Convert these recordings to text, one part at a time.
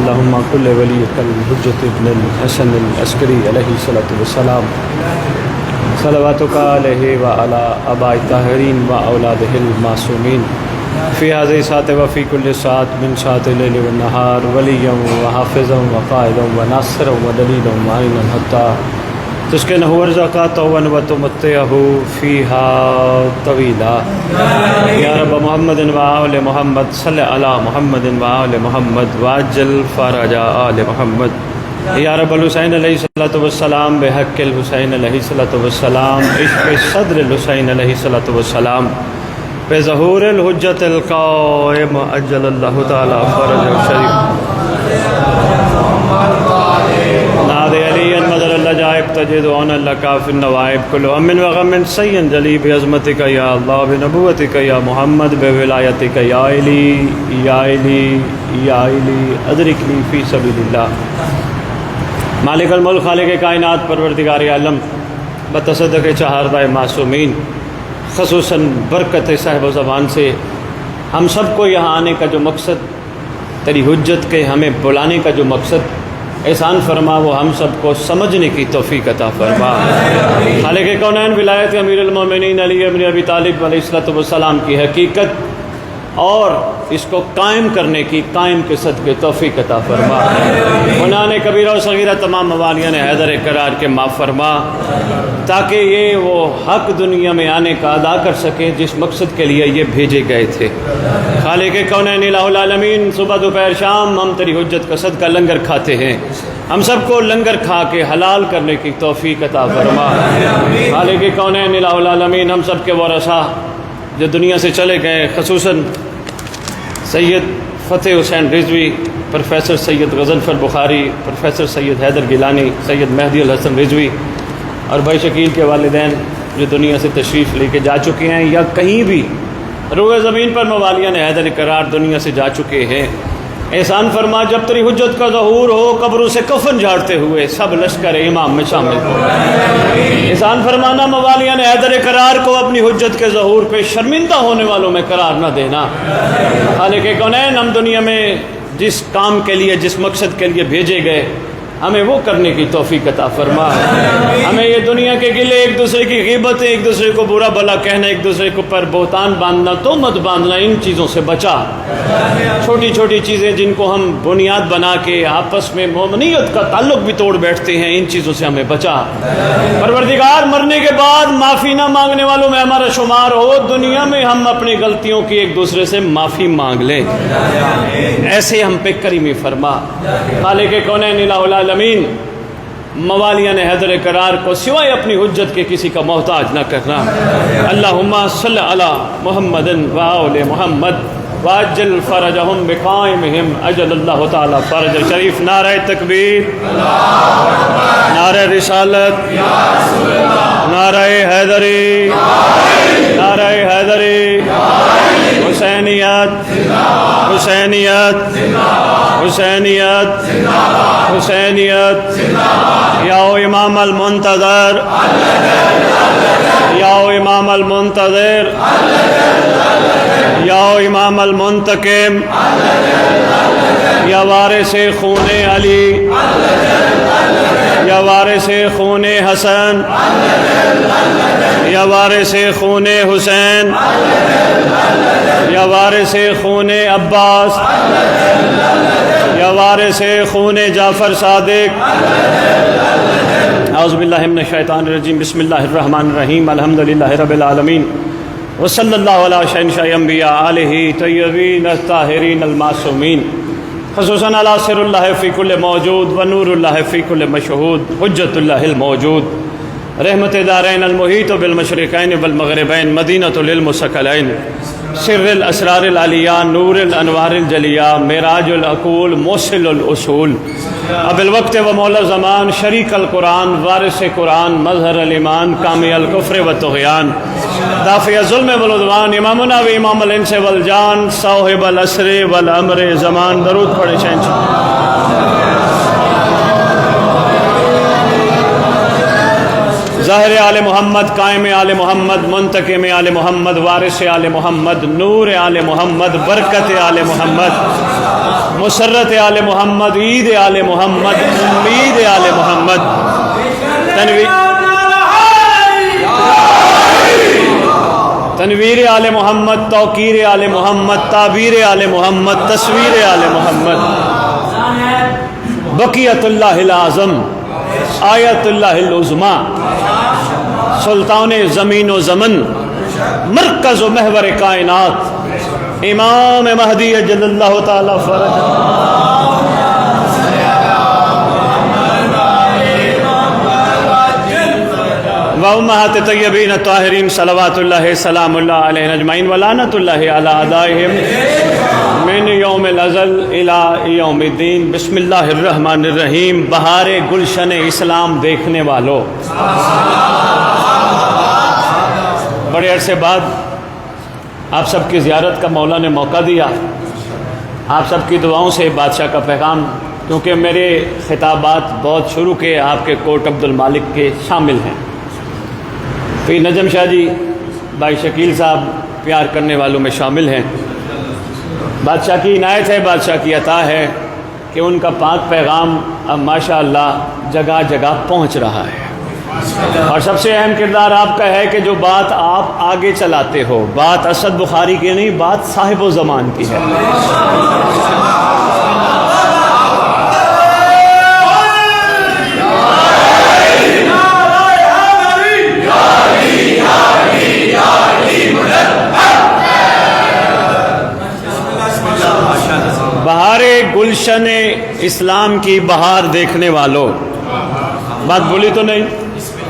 اللهم كل وليك الحجة ابن الحسن العسكري عليه الصلاة والسلام صلواتك عليه وعلى آباء الطاهرين وأولاده المعصومين في هذه الساعة وفي كل ساعة من ساعة الليل والنهار وليا وحافظا وقائدا وناصرا ودليلا ومعينا حتى تسكنه ورزقا طوعا وتمتعه فيها طويلا يا رب محمد وآل محمد صل على محمد وآل محمد وعجل فرج آل محمد یا رب الحسین علیہ الصلوۃ والسلام بحق الحسین علیہ الصلوۃ والسلام عشق صدر الحسین علیہ الصلوۃ والسلام بظہور الحجت القائم عجل اللہ تعالی فرج الشریف ناد علی مدر اللہ جائب تجد عون اللہ کاف النوائب کل ہم وغم سین جلی بعظمتک یا اللہ بنبوتک یا محمد بولایتک یا علی یا علی یا علی ادرکنی فی سبیل اللہ مالک الملک خالق کائنات پروردگار عالم بتصدق چہاردہ معصومین خصوصاً برکت صاحب و زبان سے ہم سب کو یہاں آنے کا جو مقصد تیری حجت کے ہمیں بلانے کا جو مقصد احسان فرما وہ ہم سب کو سمجھنے کی توفیق عطا فرما خالق کونین ولایت امیر المومنین علی ابن ابی طالب علیہ الصلوۃ والسلام کی حقیقت اور اس کو قائم کرنے کی قائم کے صدقے توفیق عطا فرما گناہ کبیرہ و صغیرہ تمام موالیان حیدر قرار کے معاف فرما تاکہ یہ وہ حق دنیا میں آنے کا ادا کر سکیں جس مقصد کے لیے یہ بھیجے گئے تھے خالق کونین الہ العالمین صبح دوپہر شام ہم تیری حجت کا صدقہ لنگر کھاتے ہیں ہم سب کو لنگر کھا کے حلال کرنے کی توفیق عطا فرما خالق کونین الہ العالمین ہم سب کے ورثاء جو دنیا سے چلے گئے خصوصاً سید فتح حسین رضوی پروفیسر سید غضنفر بخاری پروفیسر سید حیدر گیلانی سید مہدی الحسن رضوی اور بھائی شکیل کے والدین جو دنیا سے تشریف لے کے جا چکے ہیں یا کہیں بھی روئے زمین پر موالیان حیدر قرار دنیا سے جا چکے ہیں احسان فرما جب تیری حجت کا ظہور ہو قبروں سے کفن جھاڑتے ہوئے سب لشکر امام میں شامل ہو احسان فرمانا موالیان حیدر قرار کو اپنی حجت کے ظہور پہ شرمندہ ہونے والوں میں قرار نہ دینا خالق کونین ہم دنیا میں جس کام کے لیے جس مقصد کے لیے بھیجے گئے ہمیں وہ کرنے کی توفیق عطا فرما ہمیں یہ دنیا کے گلے ایک دوسرے کی غیبتیں ایک دوسرے کو برا بھلا کہنا ایک دوسرے کو پر بہتان باندھنا تہمت باندھنا ان چیزوں سے بچا چھوٹی چھوٹی چیزیں جن کو ہم بنیاد بنا کے آپس میں مومنیت کا تعلق بھی توڑ بیٹھتے ہیں ان چیزوں سے ہمیں بچا پروردگار مرنے کے بعد معافی نہ مانگنے والوں میں ہمارا شمار ہو دنیا میں ہم اپنی غلطیوں کی ایک دوسرے سے معافی مانگ لیں ایسے ہم پہ کریمی فرما خالق کونین الہ العالمین موالیان حیدر قرار کو سوائے اپنی حجت کے کسی کا محتاج نہ کرنا اللہم صلی علی محمد و آل محمد واجل فرجہم بقائمہم اجل اللہ تعالی فرج شریف نعرہ تکبیر نعرہ رسالت نعرہ حیدری نعرہ حیدری حسینیت حسینیت حسینیت حسینیت یا امام المنتظر یا امام المنتظر یا امام المنتقم یا وارث خون علی یا وارث خون حسن یا وارث خون حسین یا وارث خون عباس یا وارث خون جعفر صادق اعوذ باللہ من الشیطان الرجیم بسم اللہ الرحمن الرحیم الحمدللہ رب العالمین وصلی اللہ علی شہنشاہ انبیاء آلہ طیبین الطاہرین المعصومین خصوصاً علی سر اللہ فی کل موجود و نور اللہ فی کل مشہود حجت اللہ الموجود رحمت دارین المحیط بالمشرقین والمغربین مدینۃ للمثقلین سر الاسرار العلیہ نور الانوار الجلیہ معراج العقول موصل الاصول اب الوقت و مولا زمان شریک القرآن وارث قرآن مظہر الایمان کامی الکفر و طغیان دافع ظلم والعدوان امامنا و امام الانس والجان صاحب العصر والامر زمان درود پڑھے شہنشاہ ظاہر آل محمد قائم آل محمد منتقم آل محمد وارث آل محمد نور آل محمد برکت آل محمد مسرت آل محمد، عید آل محمد، امید آل محمد، تنویر آل محمد، توقیر آل محمد، تعبیر آل محمد، تصویر آل محمد، بقیت اللہ العظم، آیت اللہ العظمیٰ، سلطان زمین و زمن، مرکز و محور کائنات، امام مہدی جل اللہ تعالی فرج، وامہات طیبین الطاہرین صلوات اللہ سلام اللہ علیہ اجمعین ولعنت اللہ علی اعدائہم من یوم الازل الی یوم الدین۔ بسم اللہ الرحمن الرحیم۔ بہار گلشن اسلام دیکھنے والوں، بڑے عرصے بعد آپ سب کی زیارت کا مولا نے موقع دیا، آپ سب کی دعاؤں سے بادشاہ کا پیغام، کیونکہ میرے خطابات بہت شروع کے آپ کے کوٹ عبد المالک کے شامل ہیں۔ پھر نجم شاہ جی، بھائی شکیل صاحب پیار کرنے والوں میں شامل ہیں۔ بادشاہ کی عنایت ہے، بادشاہ کی عطا ہے کہ ان کا پاک پیغام اب ماشاءاللہ جگہ جگہ پہنچ رہا ہے، اور سب سے اہم کردار آپ کا ہے کہ جو بات آپ آگے چلاتے ہو، بات اسد بخاری کی نہیں، بات صاحب و زمان کی ہے۔ بہار گلشن اسلام کی بہار دیکھنے والوں، بات بولی تو نہیں؟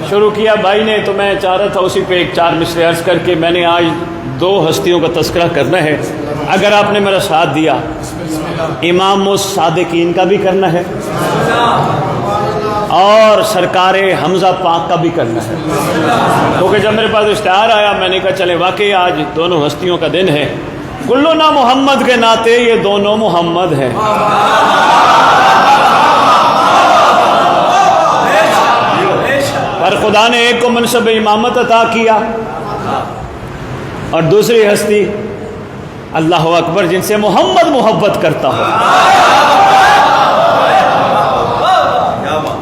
شروع کیا بھائی نے، تو میں چاہ رہا تھا اسی پہ ایک چار مصرے عرض کر کے میں نے آج دو ہستیوں کا تذکرہ کرنا ہے، اگر آپ نے میرا ساتھ دیا۔ امام الصادقین کا بھی کرنا ہے اور سرکار حمزہ پاک کا بھی کرنا ہے، کیونکہ جب میرے پاس اشتہار آیا میں نے کہا چلے واقعی آج دونوں ہستیوں کا دن ہے، کلنا محمد کے ناطے یہ دونوں محمد ہیں۔ پر خدا نے ایک کو منصب امامت عطا کیا اور دوسری ہستی اللہ اکبر جن سے محمد محبت کرتا ہو۔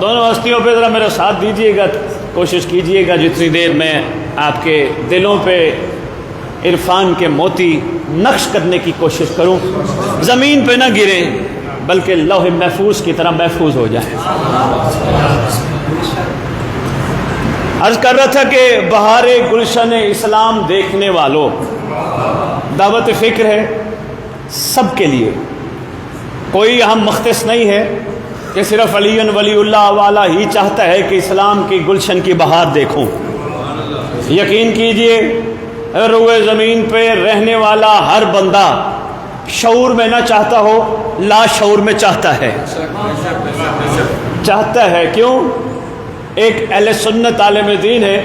دونوں ہستیوں پہ ذرا میرا ساتھ دیجئے گا، کوشش کیجئے گا جتنی دیر میں آپ کے دلوں پہ عرفان کے موتی نقش کرنے کی کوشش کروں، زمین پہ نہ گریں بلکہ لوح محفوظ کی طرح محفوظ ہو جائیں۔ عرض کر رہا تھا کہ بہار گلشن اسلام دیکھنے والوں، دعوت فکر ہے سب کے لیے، کوئی یہاں مختص نہیں ہے کہ صرف علی ولی اللہ والا ہی چاہتا ہے کہ اسلام کی گلشن کی بہار دیکھوں۔ یقین کیجئے روئے زمین پہ رہنے والا ہر بندہ شعور میں نہ چاہتا ہو، لا شعور میں چاہتا ہے۔ کیوں؟ ایک اہل سنت عالم دین ہے،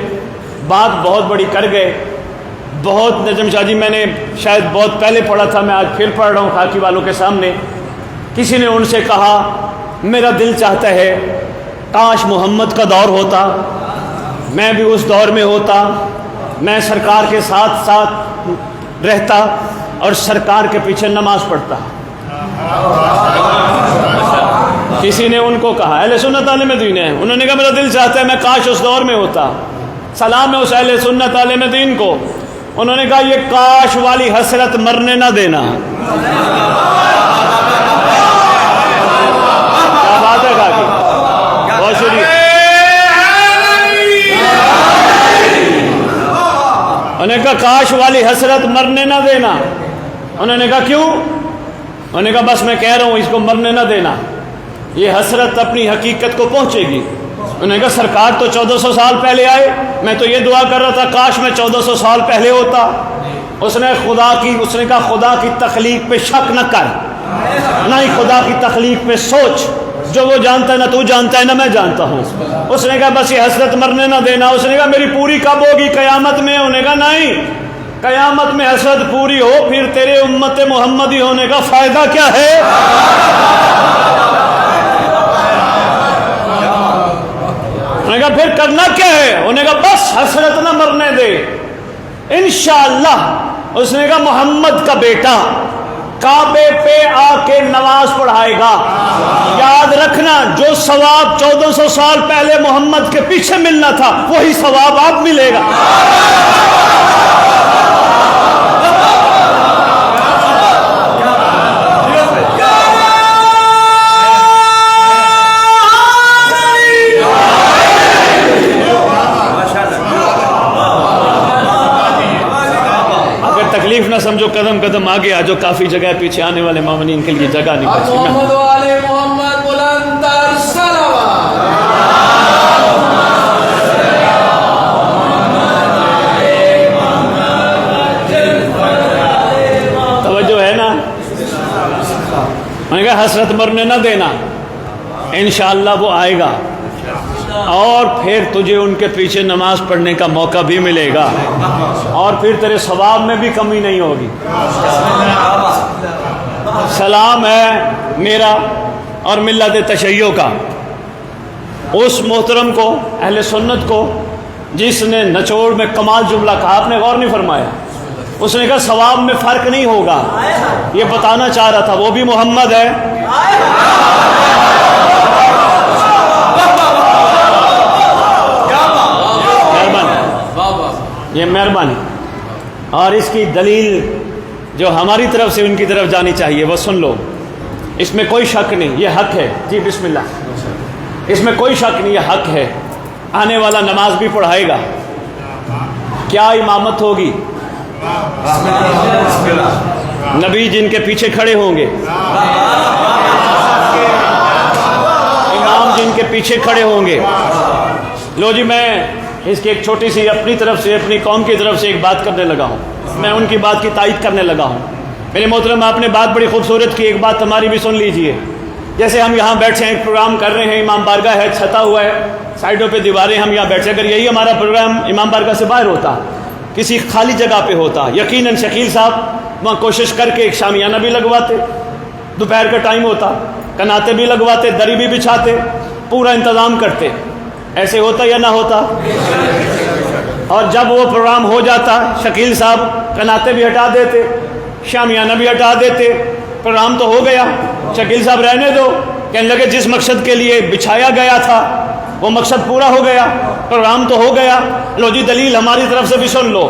بات بہت بڑی کر گئے، بہت نجم شاہ جی میں نے شاید بہت پہلے پڑھا تھا، میں آج پھر پڑھ رہا ہوں خاکی والوں کے سامنے۔ کسی نے ان سے کہا میرا دل چاہتا ہے کاش محمد کا دور ہوتا، میں بھی اس دور میں ہوتا، میں سرکار کے ساتھ ساتھ رہتا اور سرکار کے پیچھے نماز پڑھتا۔ کسی نے ان کو کہا، اہل سنت عالم دین ہے، انہوں نے کہا میرا دل چاہتا ہے میں کاش اس دور میں ہوتا۔ سلام ہے اس اہل سنت عالم دین کو، انہوں نے کہا یہ کاش والی حسرت مرنے نہ دینا۔ کیا بات ہے کہا کہ بہت شریف۔ انہوں نے کہا کاش والی حسرت مرنے نہ دینا۔ انہوں نے کہا کیوں؟ انہوں نے کہا بس میں کہہ رہا ہوں اس کو مرنے نہ دینا، یہ حسرت اپنی حقیقت کو پہنچے گی۔ انہوں نے کہا سرکار تو 1400 سال پہلے آئے، میں تو یہ دعا کر رہا تھا کاش میں 1400 سال پہلے ہوتا۔ اس نے کہا خدا کی تخلیق پہ شک نہ کر، نہ ہی خدا کی تخلیق پہ سوچ، جو وہ جانتا ہے نہ تو جانتا ہے نہ میں جانتا ہوں۔ اس نے کہا بس یہ حسرت مرنے نہ دینا۔ اس نے کہا میری پوری کب ہوگی؟ قیامت میں۔ انہوں نے کہا نہیں، قیامت میں حسرت پوری ہو پھر تیرے امت محمدی ہونے کا فائدہ کیا ہے؟ انہوں نے کہا پھر کرنا کیا ہے؟ انہوں نے کہا بس حسرت نہ مرنے دے انشاءاللہ۔ اس نے کہا محمد کا بیٹا کعبے پہ آ کے نماز پڑھائے گا۔ یاد رکھنا، جو ثواب 1400 سال پہلے محمد کے پیچھے ملنا تھا وہی ثواب آپ ملے گا۔ تکلیف نہ سمجھو، قدم قدم آگے آ جو، کافی جگہ پیچھے آنے والے مومنین کے لیے جگہ نہیں بچی۔ محمد والے محمد بلند تر صلوات۔ توجہ ہے نا؟ میں نے کہا حسرت مرنے نہ دینا، انشاءاللہ وہ آئے گا اور پھر تجھے ان کے پیچھے نماز پڑھنے کا موقع بھی ملے گا اور پھر تیرے ثواب میں بھی کمی نہیں ہوگی۔ سلام ہے میرا اور ملت تشیع کا اس محترم کو، اہل سنت کو، جس نے نچوڑ میں کمال جملہ کہا۔ آپ نے غور نہیں فرمایا، اس نے کہا ثواب میں فرق نہیں ہوگا، یہ بتانا چاہ رہا تھا وہ بھی محمد ہے۔ یہ مہربانی، اور اس کی دلیل جو ہماری طرف سے ان کی طرف جانی چاہیے وہ سن لو، اس میں کوئی شک نہیں، یہ حق ہے۔ جی بسم اللہ، اس میں کوئی شک نہیں، یہ حق ہے۔ آنے والا نماز بھی پڑھائے گا، کیا امامت ہوگی؟ نبی جن کے پیچھے کھڑے ہوں گے، امام جن کے پیچھے کھڑے ہوں گے۔ لو جی، میں اس کی ایک چھوٹی سی اپنی طرف سے، اپنی قوم کی طرف سے ایک بات کرنے لگا ہوں، میں ان کی بات کی تائید کرنے لگا ہوں۔ میرے محترم، آپ نے بات بڑی خوبصورت کی، ایک بات ہماری بھی سن لیجئے۔ جیسے ہم یہاں بیٹھے ہیں، ایک پروگرام کر رہے ہیں، امام بارگاہ ہے، چھتا ہوا ہے، سائڈوں پہ دیواریں، ہم یہاں بیٹھے، اگر یہی ہمارا پروگرام امام بارگاہ سے باہر ہوتا، کسی خالی جگہ پہ ہوتا، یقیناً شکیل صاحب وہاں کوشش کر کے ایک شامیانہ بھی لگواتے، دوپہر کا ٹائم ہوتا، کناتے بھی لگواتے، دری بھی بچھاتے، پورا انتظام کرتے۔ ایسے ہوتا یا نہ ہوتا؟ اور جب وہ پروگرام ہو جاتا، شکیل صاحب کناتے بھی ہٹا دیتے، شامیانہ بھی ہٹا دیتے، پروگرام تو ہو گیا، شکیل صاحب رہنے دو، کہنے لگے جس مقصد کے لیے بچھایا گیا تھا وہ مقصد پورا ہو گیا، پروگرام تو ہو گیا۔ لو جی، دلیل ہماری طرف سے بھی سن لو۔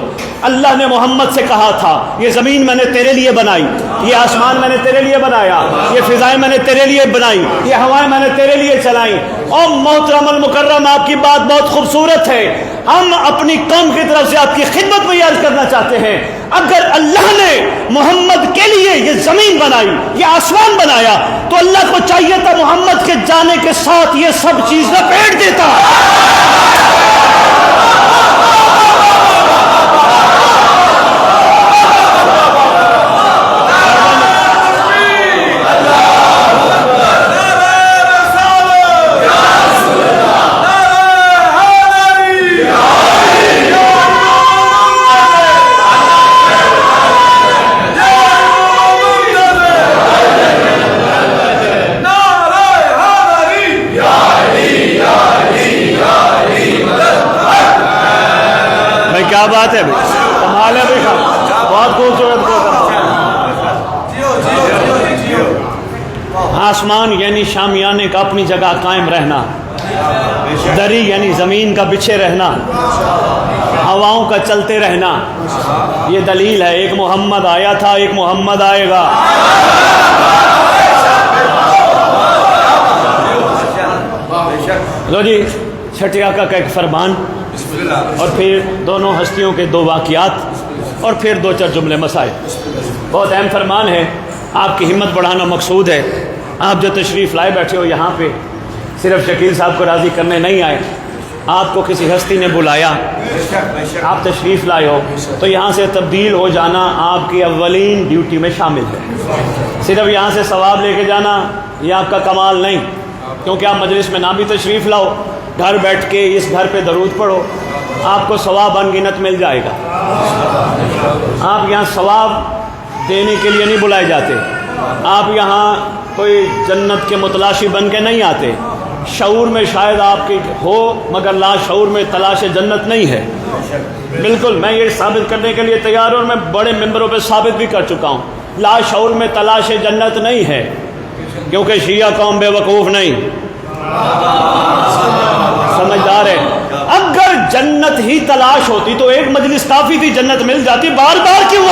اللہ نے محمد سے کہا تھا یہ زمین میں نے تیرے لیے بنائی، یہ آسمان میں نے تیرے لیے بنایا، یہ فضائیں میں نے تیرے لیے بنائی، یہ ہوائیں میں نے تیرے لیے چلائیں۔ اور محترم المکرم، آپ کی بات بہت خوبصورت ہے، ہم اپنی قوم کی طرف سے آپ کی خدمت میں یہ عرض کرنا چاہتے ہیں، اگر اللہ نے محمد کے لیے یہ زمین بنائی، یہ آسمان بنایا، تو اللہ کو چاہیے تھا محمد کے جانے کے ساتھ یہ سب چیز لپیٹ دیتا۔ کیا بات ہے بھائی، کمال ہے بھائی، بہت خوبصورت کو آسمان یعنی شامیانے کا اپنی جگہ قائم رہنا، دری یعنی زمین کا بچھے رہنا، ہواؤں کا چلتے رہنا، یہ دلیل ہے ایک محمد آیا تھا، ایک محمد آئے گا۔ لو جی، چھٹے آقا کا ایک فرمان اور پھر دونوں ہستیوں کے دو واقعات اور پھر دو چار جملے مسائل۔ بہت اہم فرمان ہے، آپ کی ہمت بڑھانا مقصود ہے۔ آپ جو تشریف لائے بیٹھے ہو یہاں پہ، صرف شکیل صاحب کو راضی کرنے نہیں آئے، آپ کو کسی ہستی نے بلایا، آپ تشریف لائے ہو، تو یہاں سے تبدیل ہو جانا آپ کی اولین ڈیوٹی میں شامل ہے۔ صرف یہاں سے ثواب لے کے جانا یہ آپ کا کمال نہیں، کیونکہ آپ مجلس میں نہ بھی تشریف لاؤ، گھر بیٹھ کے اس گھر پہ درود پڑھو، آپ کو ثواب انگنت مل جائے گا۔ آپ یہاں ثواب دینے کے لیے نہیں بلائے جاتے، آپ یہاں کوئی جنت کے متلاشی بن کے نہیں آتے، شعور میں شاید آپ کی ہو مگر لا شعور میں تلاش جنت نہیں ہے۔ بالکل، میں یہ ثابت کرنے کے لیے تیار ہوں، اور میں بڑے ممبروں پہ ثابت بھی کر چکا ہوں، لاشعور میں تلاش جنت نہیں ہے، کیونکہ شیعہ قوم بے وقوف نہیں، سمجھدار ہے۔ اگر جنت ہی تلاش ہوتی تو ایک مجلس کافی تھی، جنت مل جاتی، بار بار کیوں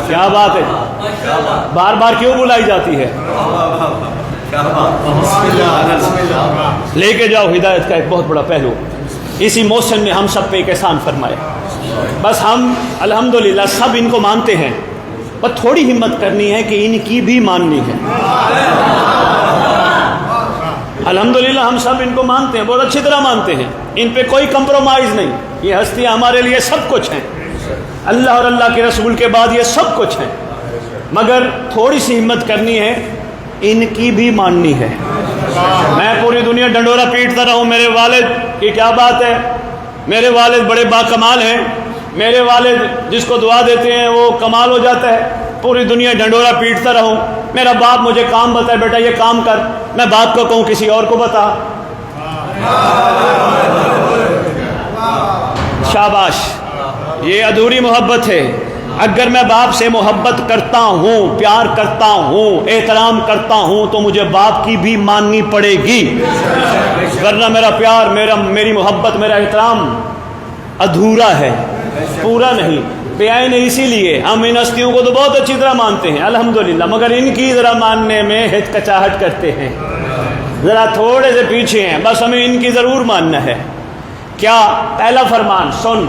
کیا بات ہے، بار بار کیوں بلائی جاتی ہے؟ لے کے جاؤ ہدایت کا ایک بہت بڑا پہلو۔ اسی محسن نے ہم سب پہ ایک احسان فرمایا، بس ہم الحمدللہ سب ان کو مانتے ہیں، بس تھوڑی ہمت کرنی ہے کہ ان کی بھی ماننی ہے۔ الحمدللہ ہم سب ان کو مانتے ہیں، بہت اچھی طرح مانتے ہیں، ان پہ کوئی کمپرومائز نہیں۔ یہ ہستیاں ہمارے لیے سب کچھ ہیں، اللہ اور اللہ کے رسول کے بعد یہ سب کچھ ہیں، مگر تھوڑی سی ہمت کرنی ہے، ان کی بھی ماننی ہے۔ میں پوری دنیا ڈنڈورا پیٹتا رہوں میرے والد کی کیا بات ہے، میرے والد بڑے باکمال ہیں، میرے والد جس کو دعا دیتے ہیں وہ کمال ہو جاتا ہے، پوری دنیا ڈنڈورا پیٹتا رہوں، میرا باپ مجھے کام بتائے بیٹا یہ کام کر، میں باپ کو کہوں کسی اور کو بتا، شاباش، یہ ادھوری محبت ہے۔ اگر میں باپ سے محبت کرتا ہوں، پیار کرتا ہوں، احترام کرتا ہوں تو مجھے باپ کی بھی ماننی پڑے گی، ورنہ میرا پیار، میری محبت، میرا احترام ادھورا ہے، پورا نہیں۔ بیان اسی لیے ہم ان ہستیوں کو تو بہت اچھی طرح مانتے ہیں الحمدللہ، مگر ان کی ذرا ماننے میں ہچکچاہٹ کرتے ہیں، ذرا تھوڑے سے پیچھے ہیں، بس ہمیں ان کی ضرور ماننا ہے۔ کیا پہلا فرمان سن،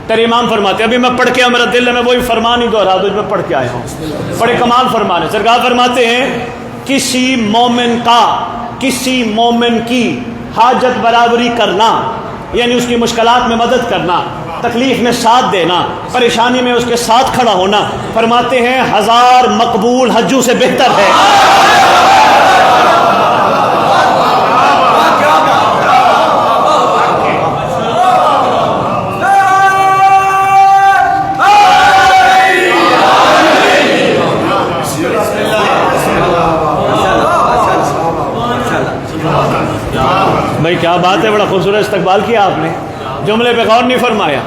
تیرے امام فرماتے، ابھی میں پڑھ کے میرا دل ہے میں وہی فرمان ہی دوہرا دوں جو میں پڑھ کے آیا ہوں، بڑے کمال فرمان ہے۔ سرکار فرماتے ہیں کسی مومن کا، کسی مومن کی حاجت برابری کرنا، یعنی اس کی مشکلات میں مدد کرنا، تکلیف میں ساتھ دینا، پریشانی میں اس کے ساتھ کھڑا ہونا، فرماتے ہیں 1000 مقبول حجوں سے بہتر ہے۔ بھائی کیا بات ہے، بڑا خوبصورت استقبال کیا آپ نے، جملے پہ غور نہیں فرمایا۔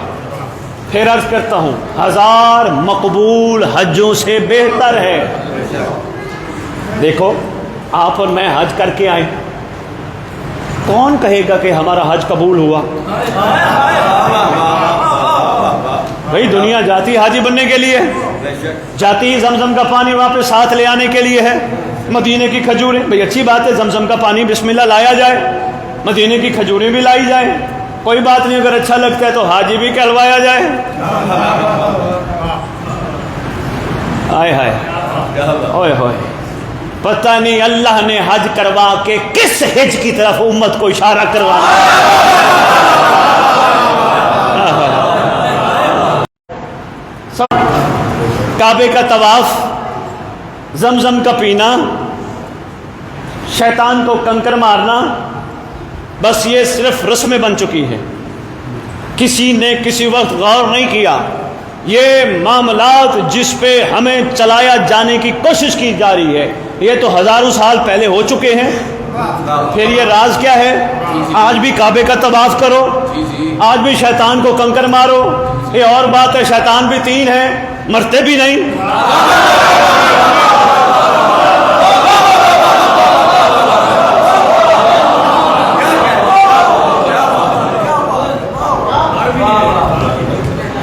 پھر عرض کرتا ہوں 1000 مقبول حجوں سے بہتر ہے۔ دیکھو آپ اور میں حج کر کے آئے، کون کہے گا کہ ہمارا حج قبول ہوا؟ بھائی دنیا جاتی حاجی بننے کے لیے، جاتی زمزم کا پانی واپس ساتھ لے آنے کے لیے ہے، مدینے کی کھجوریں، بھئی اچھی بات ہے، زمزم کا پانی بسم اللہ لایا جائے، مدینے کی کھجوریں بھی لائی جائیں، کوئی بات نہیں، اگر اچھا لگتا ہے تو حاجی بھی کہلوایا جائے۔ آئے ہائے اوئے ہوئے، پتہ نہیں اللہ نے حج کروا کے کس حج کی طرف امت کو اشارہ کروانا سب، کعبے کا طواف، زمزم کا پینا، شیطان کو کنکر مارنا، بس یہ صرف رسمیں بن چکی ہیں، کسی نے کسی وقت غور نہیں کیا۔ یہ معاملات جس پہ ہمیں چلایا جانے کی کوشش کی جا رہی ہے یہ تو ہزاروں سال پہلے ہو چکے ہیں، پھر یہ راز کیا ہے؟ آج بھی کعبے کا طواف کرو، آج بھی شیطان کو کنکر مارو، یہ اور بات ہے شیطان بھی 3 ہے، مرتے بھی نہیں۔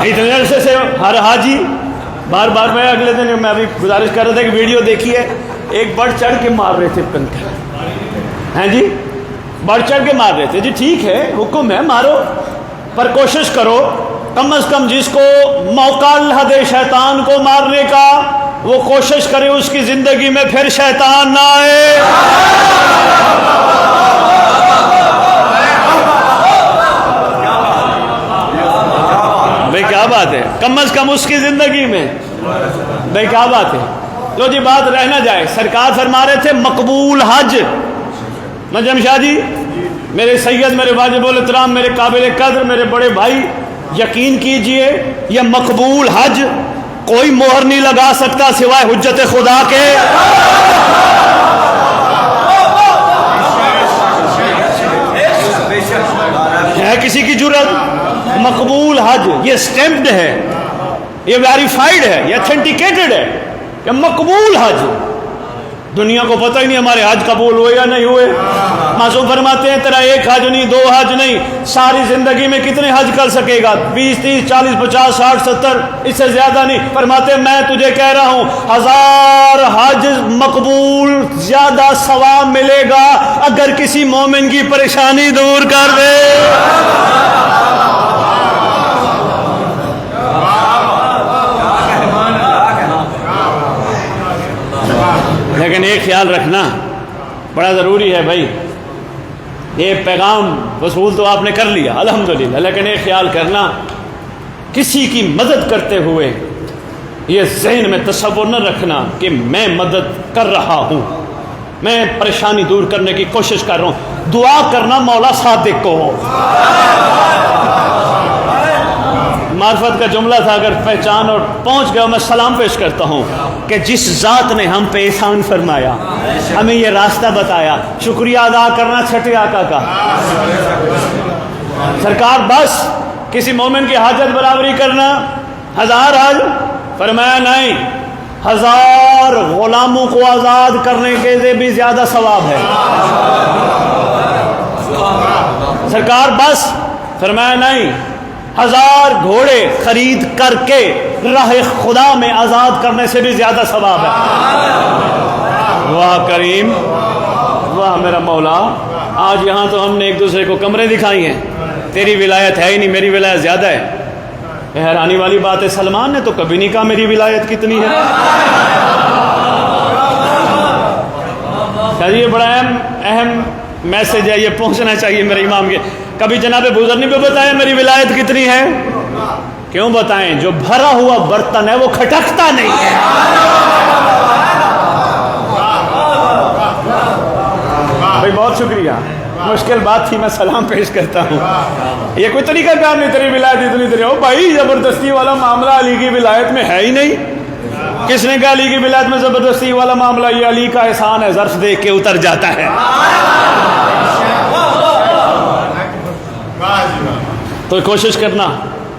اتنے عرصے سے ہر حاجی بار بار، میں اگلے دن میں ابھی گزارش کر رہا تھا کہ ویڈیو دیکھیے، ایک بڑھ چڑھ کے مار رہے تھے کنکر، ہیں جی بڑھ چڑھ کے مار رہے تھے، جی ٹھیک ہے حکم ہے مارو، پر کوشش کرو کم از کم جس کو موقع اللہ دے شیطان کو مارنے کا وہ کوشش کرے اس کی زندگی میں پھر شیطان نہ آئے۔ بھئی کیا بات ہے، کم از کم اس کی زندگی میں، بھئی کیا بات ہے۔ لو جی بات رہ نہ جائے، سرکار فرما رہے تھے مقبول حج، نجم شاہ جی میرے سید، میرے واجب الاحترام، میرے قابل قدر، میرے بڑے بھائی، یقین کیجئے یہ مقبول حج کوئی مہر نہیں لگا سکتا سوائے حجت خدا کے. ہے کسی کی جرأت؟ مقبول حج یہ سٹیمپڈ ہے، یہ ویریفائیڈ ہے، یہ اتھینٹیکیٹڈ ہے کہ مقبول حج. دنیا کو پتہ ہی نہیں ہمارے حج قبول ہوئے یا نہیں ہوئے. معصوم فرماتے ہیں تیرا ایک حج نہیں، دو حج نہیں، ساری زندگی میں کتنے حج کر سکے گا؟ 20 30 40 50 60 70، اس سے زیادہ نہیں. فرماتے ہیں میں تجھے کہہ رہا ہوں 1000 حج مقبول زیادہ ثواب ملے گا اگر کسی مومن کی پریشانی دور کر دے. لیکن ایک خیال رکھنا بڑا ضروری ہے بھائی، یہ پیغام وصول تو آپ نے کر لیا الحمدللہ، لیکن ایک خیال کرنا، کسی کی مدد کرتے ہوئے یہ ذہن میں تصور نہ رکھنا کہ میں مدد کر رہا ہوں، میں پریشانی دور کرنے کی کوشش کر رہا ہوں. دعا کرنا مولا صادق کو ہو. معرفت کا جملہ تھا، اگر پہچان اور پہنچ گیا میں سلام پیش کرتا ہوں کہ جس ذات نے ہم پہ احسان فرمایا، ہمیں یہ راستہ بتایا، شکریہ ادا کرنا چھٹے آقا کا. سرکار بس کسی مومن کی حاجت برابری کرنا 1000 حج؟ فرمایا نہیں، 1000 غلاموں کو آزاد کرنے کے سے بھی زیادہ ثواب ہے. سرکار بس؟ فرمایا نہیں، 1000 گھوڑے خرید کر کے راہ خدا میں آزاد کرنے سے بھی زیادہ ثواب ہے. واہ کریم، واہ میرا مولا. آج یہاں تو ہم نے ایک دوسرے کو کمرے دکھائی ہیں، تیری ولایت ہے ہی نہیں، میری ولایت زیادہ ہے. حیرانی والی بات ہے، سلمان نے تو کبھی نہیں کہا میری ولایت کتنی ہے. یہ بڑا اہم میسج ہے، یہ پہنچنا چاہیے میرے امام کے. کبھی جناب بزرگ نے بھی بتایا میری ولایت کتنی ہے؟ کیوں بتائیں؟ جو بھرا ہوا برتن ہے وہ کھٹکتا نہیں ہے. بھائی بہت شکریہ، مشکل بات تھی، میں سلام پیش کرتا ہوں. یہ کوئی طریقہ کار نہیں تیری ولایت اتنی تیری. او بھائی زبردستی والا معاملہ علی کی ولایت میں ہے ہی نہیں. کس نے کہا علی کی ولایت میں زبردستی والا معاملہ؟ یہ علی کا احسان ہے، ظرف دیکھ کے اتر جاتا ہے. تو کوشش کرنا،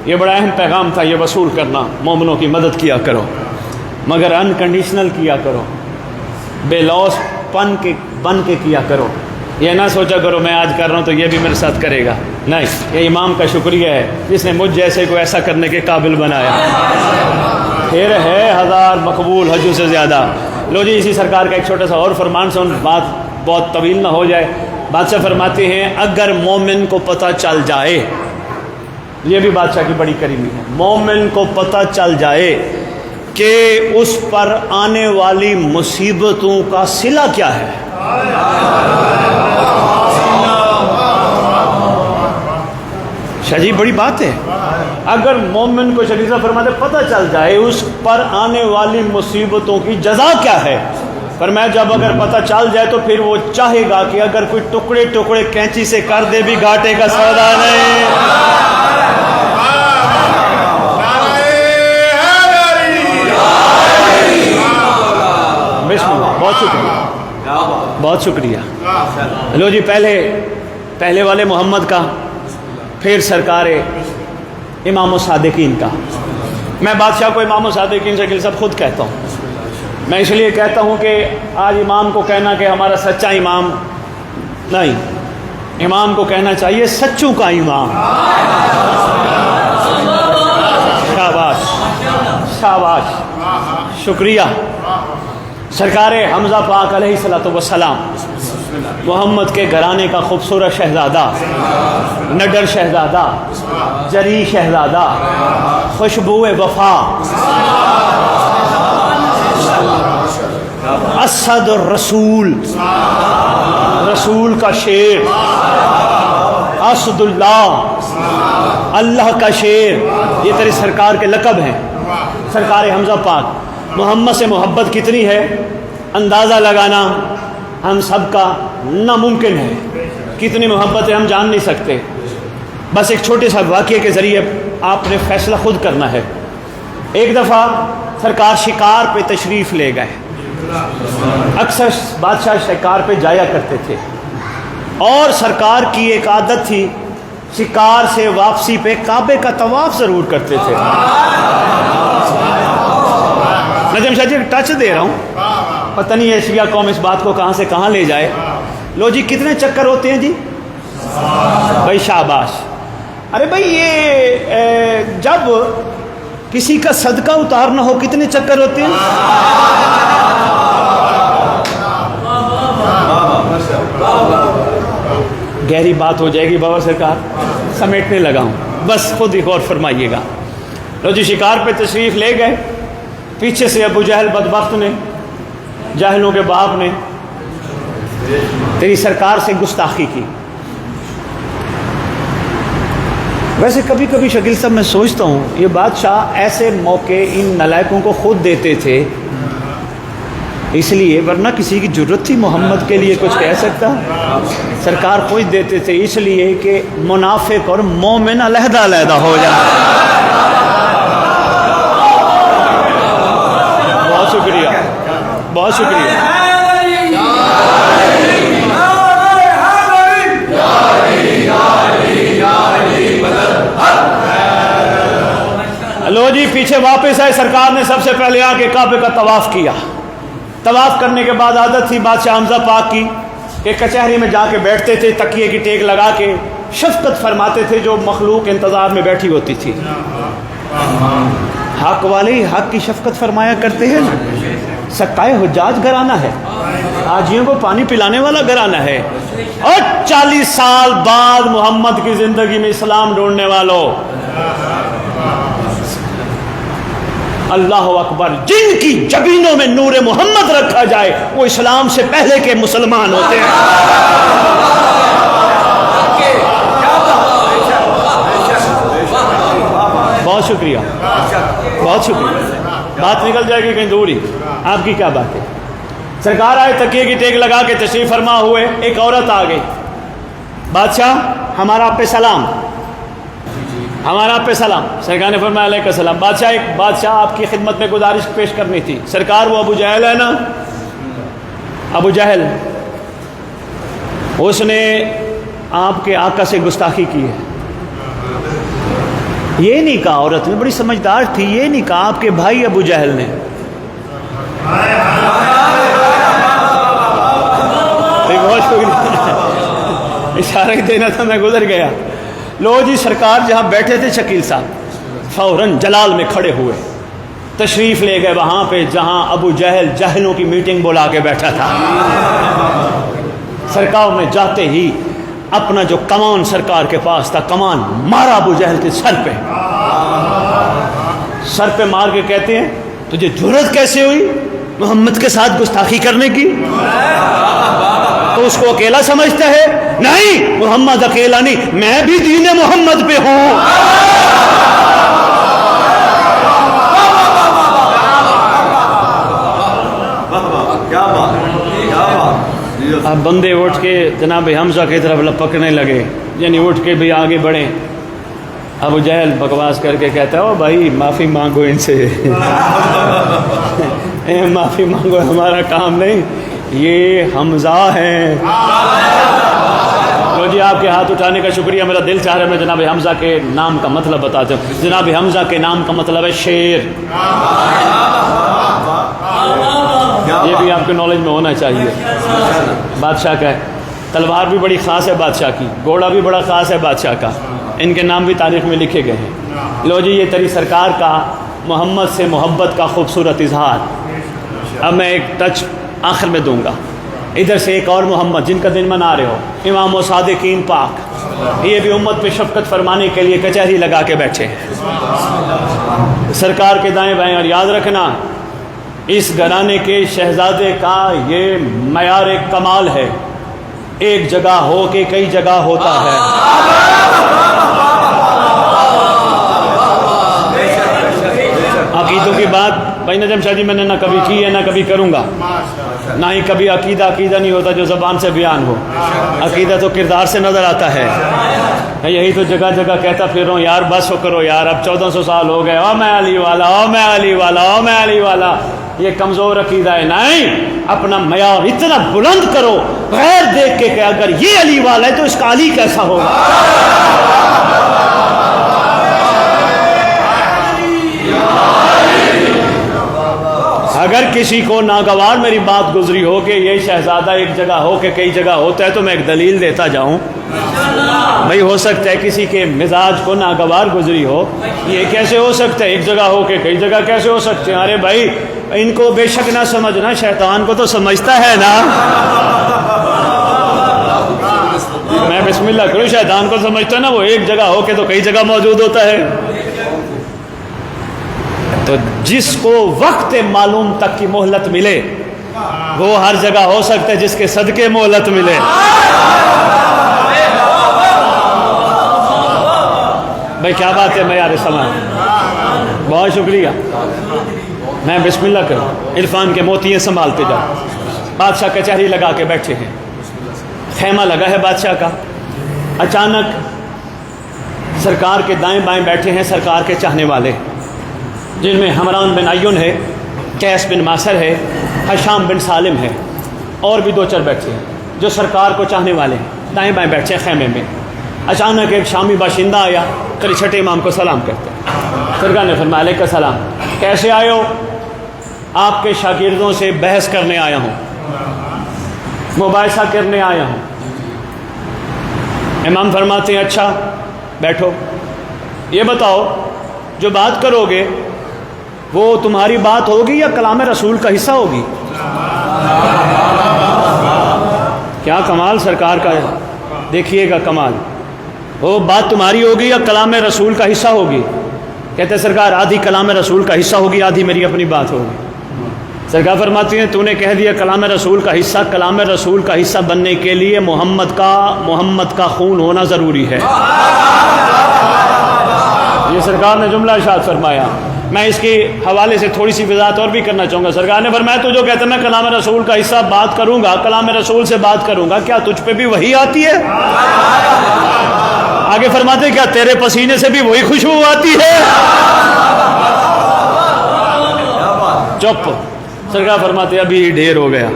یہ بڑا اہم پیغام تھا، یہ وصول کرنا. مومنوں کی مدد کیا کرو مگر انکنڈیشنل کیا کرو، بے لوث بن کے کیا کرو. یہ نہ سوچا کرو میں آج کر رہا ہوں تو یہ بھی میرے ساتھ کرے گا. نہیں، یہ امام کا شکریہ ہے جس نے مجھ جیسے کو ایسا کرنے کے قابل بنایا. پھر ہے 1000 مقبول حجوں سے زیادہ. لو جی، اسی سرکار کا ایک چھوٹا سا اور فرمان سن، بات بہت طویل نہ ہو جائے. بادشاہ فرماتے ہیں اگر مومن کو پتہ چل جائے، یہ بھی بادشاہ کی بڑی کریمی ہے، مومن کو پتہ چل جائے کہ اس پر آنے والی مصیبتوں کا صلہ کیا ہے. شاہ جی بڑی بات ہے. اگر مومن کو شریعہ فرماتے پتہ چل جائے اس پر آنے والی مصیبتوں کی جزا کیا ہے، فرمایا جب اگر پتہ چل جائے تو پھر وہ چاہے گا کہ اگر کوئی ٹکڑے ٹکڑے کینچی سے کر دے بھی گھاٹے کا سودا نہیں. بسم اللہ، بہت شکریہ، بہت شکریہ. لو جی، پہلے والے محمد کا، پھر سرکار امام الصادقین کا. میں بادشاہ کو امام الصادقین سے سب خود کہتا ہوں. میں اس لیے کہتا ہوں کہ آج امام کو کہنا کہ ہمارا سچا امام نہیں، امام کو کہنا چاہیے سچوں کا امام. شاباش شاباش، شکریہ. سرکار حمزہ پاک علیہ الصلوۃ والسلام، محمد کے گھرانے کا خوبصورت شہزادہ، نڈر شہزادہ، جری شہزادہ، خوشبو وفا، اسد الرسول، رسول کا شیر، اسد اللہ، اللہ کا شیر، یہ تیرے سرکار کے لقب ہیں. سرکار حمزہ پاک، محمد سے محبت کتنی ہے اندازہ لگانا ہم سب کا ناممکن ہے. کتنی محبت ہے ہم جان نہیں سکتے. بس ایک چھوٹے سا واقعے کے ذریعے آپ نے فیصلہ خود کرنا ہے. ایک دفعہ سرکار شکار پہ تشریف لے گئے. اکثر بادشاہ شکار پہ جایا کرتے تھے اور سرکار کی ایک عادت تھی شکار سے واپسی پہ کعبے کا طواف ضرور کرتے تھے. نجم شاہ جی ٹچ دے رہا ہوں، پتہ نہیں ہے شیعہ قوم اس بات کو کہاں سے کہاں لے جائے. لو جی کتنے چکر ہوتے ہیں جی؟ بھائی شاباش. ارے بھائی یہ جب کسی کا صدقہ اتارنا ہو کتنے چکر ہوتے ہیں؟ گہری بات ہو جائے گی بابا سرکار، سمیٹنے لگا ہوں، بس خود ہی غور فرمائیے گا. لو جی شکار پہ تشریف لے گئے، پیچھے سے ابو جہل بدبخت نے، جاہلوں کے باپ نے تیری سرکار سے گستاخی کی. ویسے کبھی کبھی شکیل صاحب میں سوچتا ہوں یہ بادشاہ ایسے موقع ان نالائکوں کو خود دیتے تھے اس لیے، ورنہ کسی کی ضرورت تھی محمد کے لیے کچھ کہہ سکتا؟ سرکار خود دیتے تھے اس لیے کہ منافق اور مومن علیحدہ علیحدہ ہو جائے. بہت شکریہ، بہت شکریہ. لو جی پیچھے واپس آئے، سرکار نے سب سے پہلے آ کے کعبے کا طواف کیا. طواف کرنے کے بعد عادت تھی بادشاہ حمزہ پاک کی کہ کچہری میں جا کے بیٹھتے تھے، تکیے کی ٹیک لگا کے شفقت فرماتے تھے جو مخلوق انتظار میں بیٹھی ہوتی تھی. حق والے ہی حق کی شفقت فرمایا کرتے ہیں نا. سقائے حجاج گھرانہ ہے، حاجیوں کو پانی پلانے والا گھرانہ ہے. اور 40 سال بعد محمد کی زندگی میں اسلام ڈھونڈنے والوں، اللہ اکبر، جن کی جبینوں میں نور محمد رکھا جائے وہ اسلام سے پہلے کے مسلمان ہوتے ہیں. بہت شکریہ، بہت شکریہ. بات نکل جائے گی کہیں دور ہی. آپ کی کیا بات ہے؟ سرکار آئے، تکیے کی ٹیک لگا کے تشریف فرما ہوئے. ایک عورت آ گئی، بادشاہ ہمارا آپ پہ سلام، ہمارا آپ پہ سلام. سرکار نے فرمایا علیہ السلام. بادشاہ ایک بادشاہ آپ کی خدمت میں گزارش پیش کرنی تھی. سرکار وہ ابو جہل ہے نا، ابو جہل، اس نے آپ کے آقا سے گستاخی کی ہے. یہ نہیں کہا، عورت نے بڑی سمجھدار تھی، یہ نہیں کہا آپ کے بھائی ابو جہل نے. بہت شکریہ، اشارہ دینا تھا میں گزر گیا. لو جی سرکار جہاں بیٹھے تھے شکیل صاحب فوراً جلال میں کھڑے ہوئے، تشریف لے گئے وہاں پہ جہاں ابو جہل جاہلوں کی میٹنگ بلا کے بیٹھا تھا. سرکار نے جاتے ہی اپنا جو کمان سرکار کے پاس تھا کمان مارا ابو جہل کے سر پہ. سر پہ مار کے کہتے ہیں تجھے جرأت کیسے ہوئی محمد کے ساتھ گستاخی کرنے کی؟ تو اس کو اکیلا سمجھتا ہے؟ نہیں، محمد اکیلا نہیں، میں بھی دین محمد پہ ہوں. اب بندے اٹھ کے جناب حمزہ کی طرف لپکنے لگے، یعنی اٹھ کے بھی آگے بڑھیں. ابو جہل بکواس کر کے کہتا ہے او بھائی معافی مانگو ان سے. معافی مانگو، ہمارا کام نہیں، یہ حمزہ ہیں. تو جی آپ کے ہاتھ اٹھانے کا شکریہ. میرا دل چاہ رہا ہے میں جناب حمزہ کے نام کا مطلب بتاتا ہوں. جناب حمزہ کے نام کا مطلب ہے شیر. یہ بھی آپ کے نالج میں ہونا چاہیے. بادشاہ کا ہے، تلوار بھی بڑی خاص ہے بادشاہ کی، گھوڑا بھی بڑا خاص ہے بادشاہ کا، ان کے نام بھی تاریخ میں لکھے گئے ہیں. لو جی یہ تیری سرکار کا محمد سے محبت کا خوبصورت اظہار. اب میں ایک ٹچ آخر میں دوں گا. ادھر سے ایک اور محمد جن کا دن منا رہے ہو، امام و صادقین پاک، یہ بھی امت پہ شفقت فرمانے کے لیے کچہری لگا کے بیٹھے ہیں سرکار کے دائیں بائیں. اور یاد رکھنا اس گھرانے کے شہزادے کا یہ معیار کمال ہے، ایک جگہ ہو کے کئی جگہ ہوتا ہے. عقیدوں کی بات بھائی نجم شاہ جی میں نے نہ کبھی کی ہے نہ کبھی کروں گا، نہ ہی کبھی عقیدہ نہیں ہوتا جو زبان سے بیان ہو. عقیدہ تو کردار سے نظر آتا ہے. میں یہی تو جگہ جگہ کہتا پھر رہا ہوں یار بس ہو کرو یار، اب 1400 سال ہو گئے، او میں علی والا، او میں علی والا، او میں علی والا۔ یہ کمزور عقیدہ ہے، نہیں، اپنا معیار اتنا بلند کرو غیر دیکھ کے کہ اگر یہ علی والا ہے تو اس کا علی کیسا ہوگا۔ اگر کسی کو ناگوار میری بات گزری ہو کہ یہ شہزادہ ایک جگہ ہو کہ کئی جگہ ہوتا ہے تو میں ایک دلیل دیتا جاؤں۔ بھئی ہو سکتا ہے کسی کے مزاج کو ناگوار گزری ہو، یہ کیسے ہو سکتا ہے ایک جگہ ہو کہ کئی جگہ کیسے ہو سکتے ہیں؟ ارے بھائی ان کو بے شک نہ سمجھنا، شیطان کو تو سمجھتا ہے نا۔ میں بسم اللہ کروں، شیطان کو سمجھتا ہے نا، وہ ایک جگہ ہو کے تو کئی جگہ موجود ہوتا ہے۔ تو جس کو وقت معلوم تک کی مہلت ملے وہ ہر جگہ ہو سکتا ہے جس کے صدقے مہلت ملے۔ بھائی کیا بات ہے معیار سماج، بہت شکریہ۔ میں بسم اللہ کروں، عرفان کے موتیاں سنبھالتے جاؤ۔ بادشاہ کچہری لگا کے بیٹھے ہیں، خیمہ لگا ہے بادشاہ کا۔ اچانک سرکار کے دائیں بائیں بیٹھے ہیں سرکار کے چاہنے والے، جن میں حمران بن عیون ہے، قیس بن ماسر ہے، حشام بن سالم ہے، اور بھی دو چار بیٹھے ہیں جو سرکار کو چاہنے والے ہیں، دائیں بائیں بیٹھے ہیں خیمے میں۔ اچانک ایک شامی باشندہ آیا، پھر چھٹے امام کو سلام کرتے ہیں۔ سرکار نے فرمایا علیکم السلام، کیسے آئے ہو؟ آپ کے شاگردوں سے بحث کرنے آیا ہوں، مباحثہ کرنے آیا ہوں۔ امام فرماتے ہیں اچھا بیٹھو، یہ بتاؤ جو بات کرو گے وہ تمہاری بات ہوگی یا کلام رسول کا حصہ ہوگی؟ کیا کمال سرکار کا ہے، دیکھیے گا کمال۔ وہ بات تمہاری ہوگی یا کلام رسول کا حصہ ہوگی؟ کہتے ہیں سرکار آدھی کلام رسول کا حصہ ہوگی، آدھی میری اپنی بات ہوگی۔ سرکار فرماتی ہیں تو نے کہہ دیا کلام رسول کا حصہ، کلام رسول کا حصہ بننے کے لیے محمد کا خون ہونا ضروری ہے۔ یہ سرکار نے جملہ ارشاد فرمایا۔ میں اس کے حوالے سے تھوڑی سی وضاحت اور بھی کرنا چاہوں گا۔ سرکار نے فرمایا تو جو کہتا ہے میں کلام رسول کا حصہ بات کروں گا، کلام رسول سے بات کروں گا، کیا تجھ پہ بھی وہی آتی ہے؟ آگے فرماتے ہیں کیا تیرے پسینے سے بھی وہی خوشبو آتی ہے؟ چپ۔ سرکار فرماتے ہیں ابھی ڈھیر ہو گیا،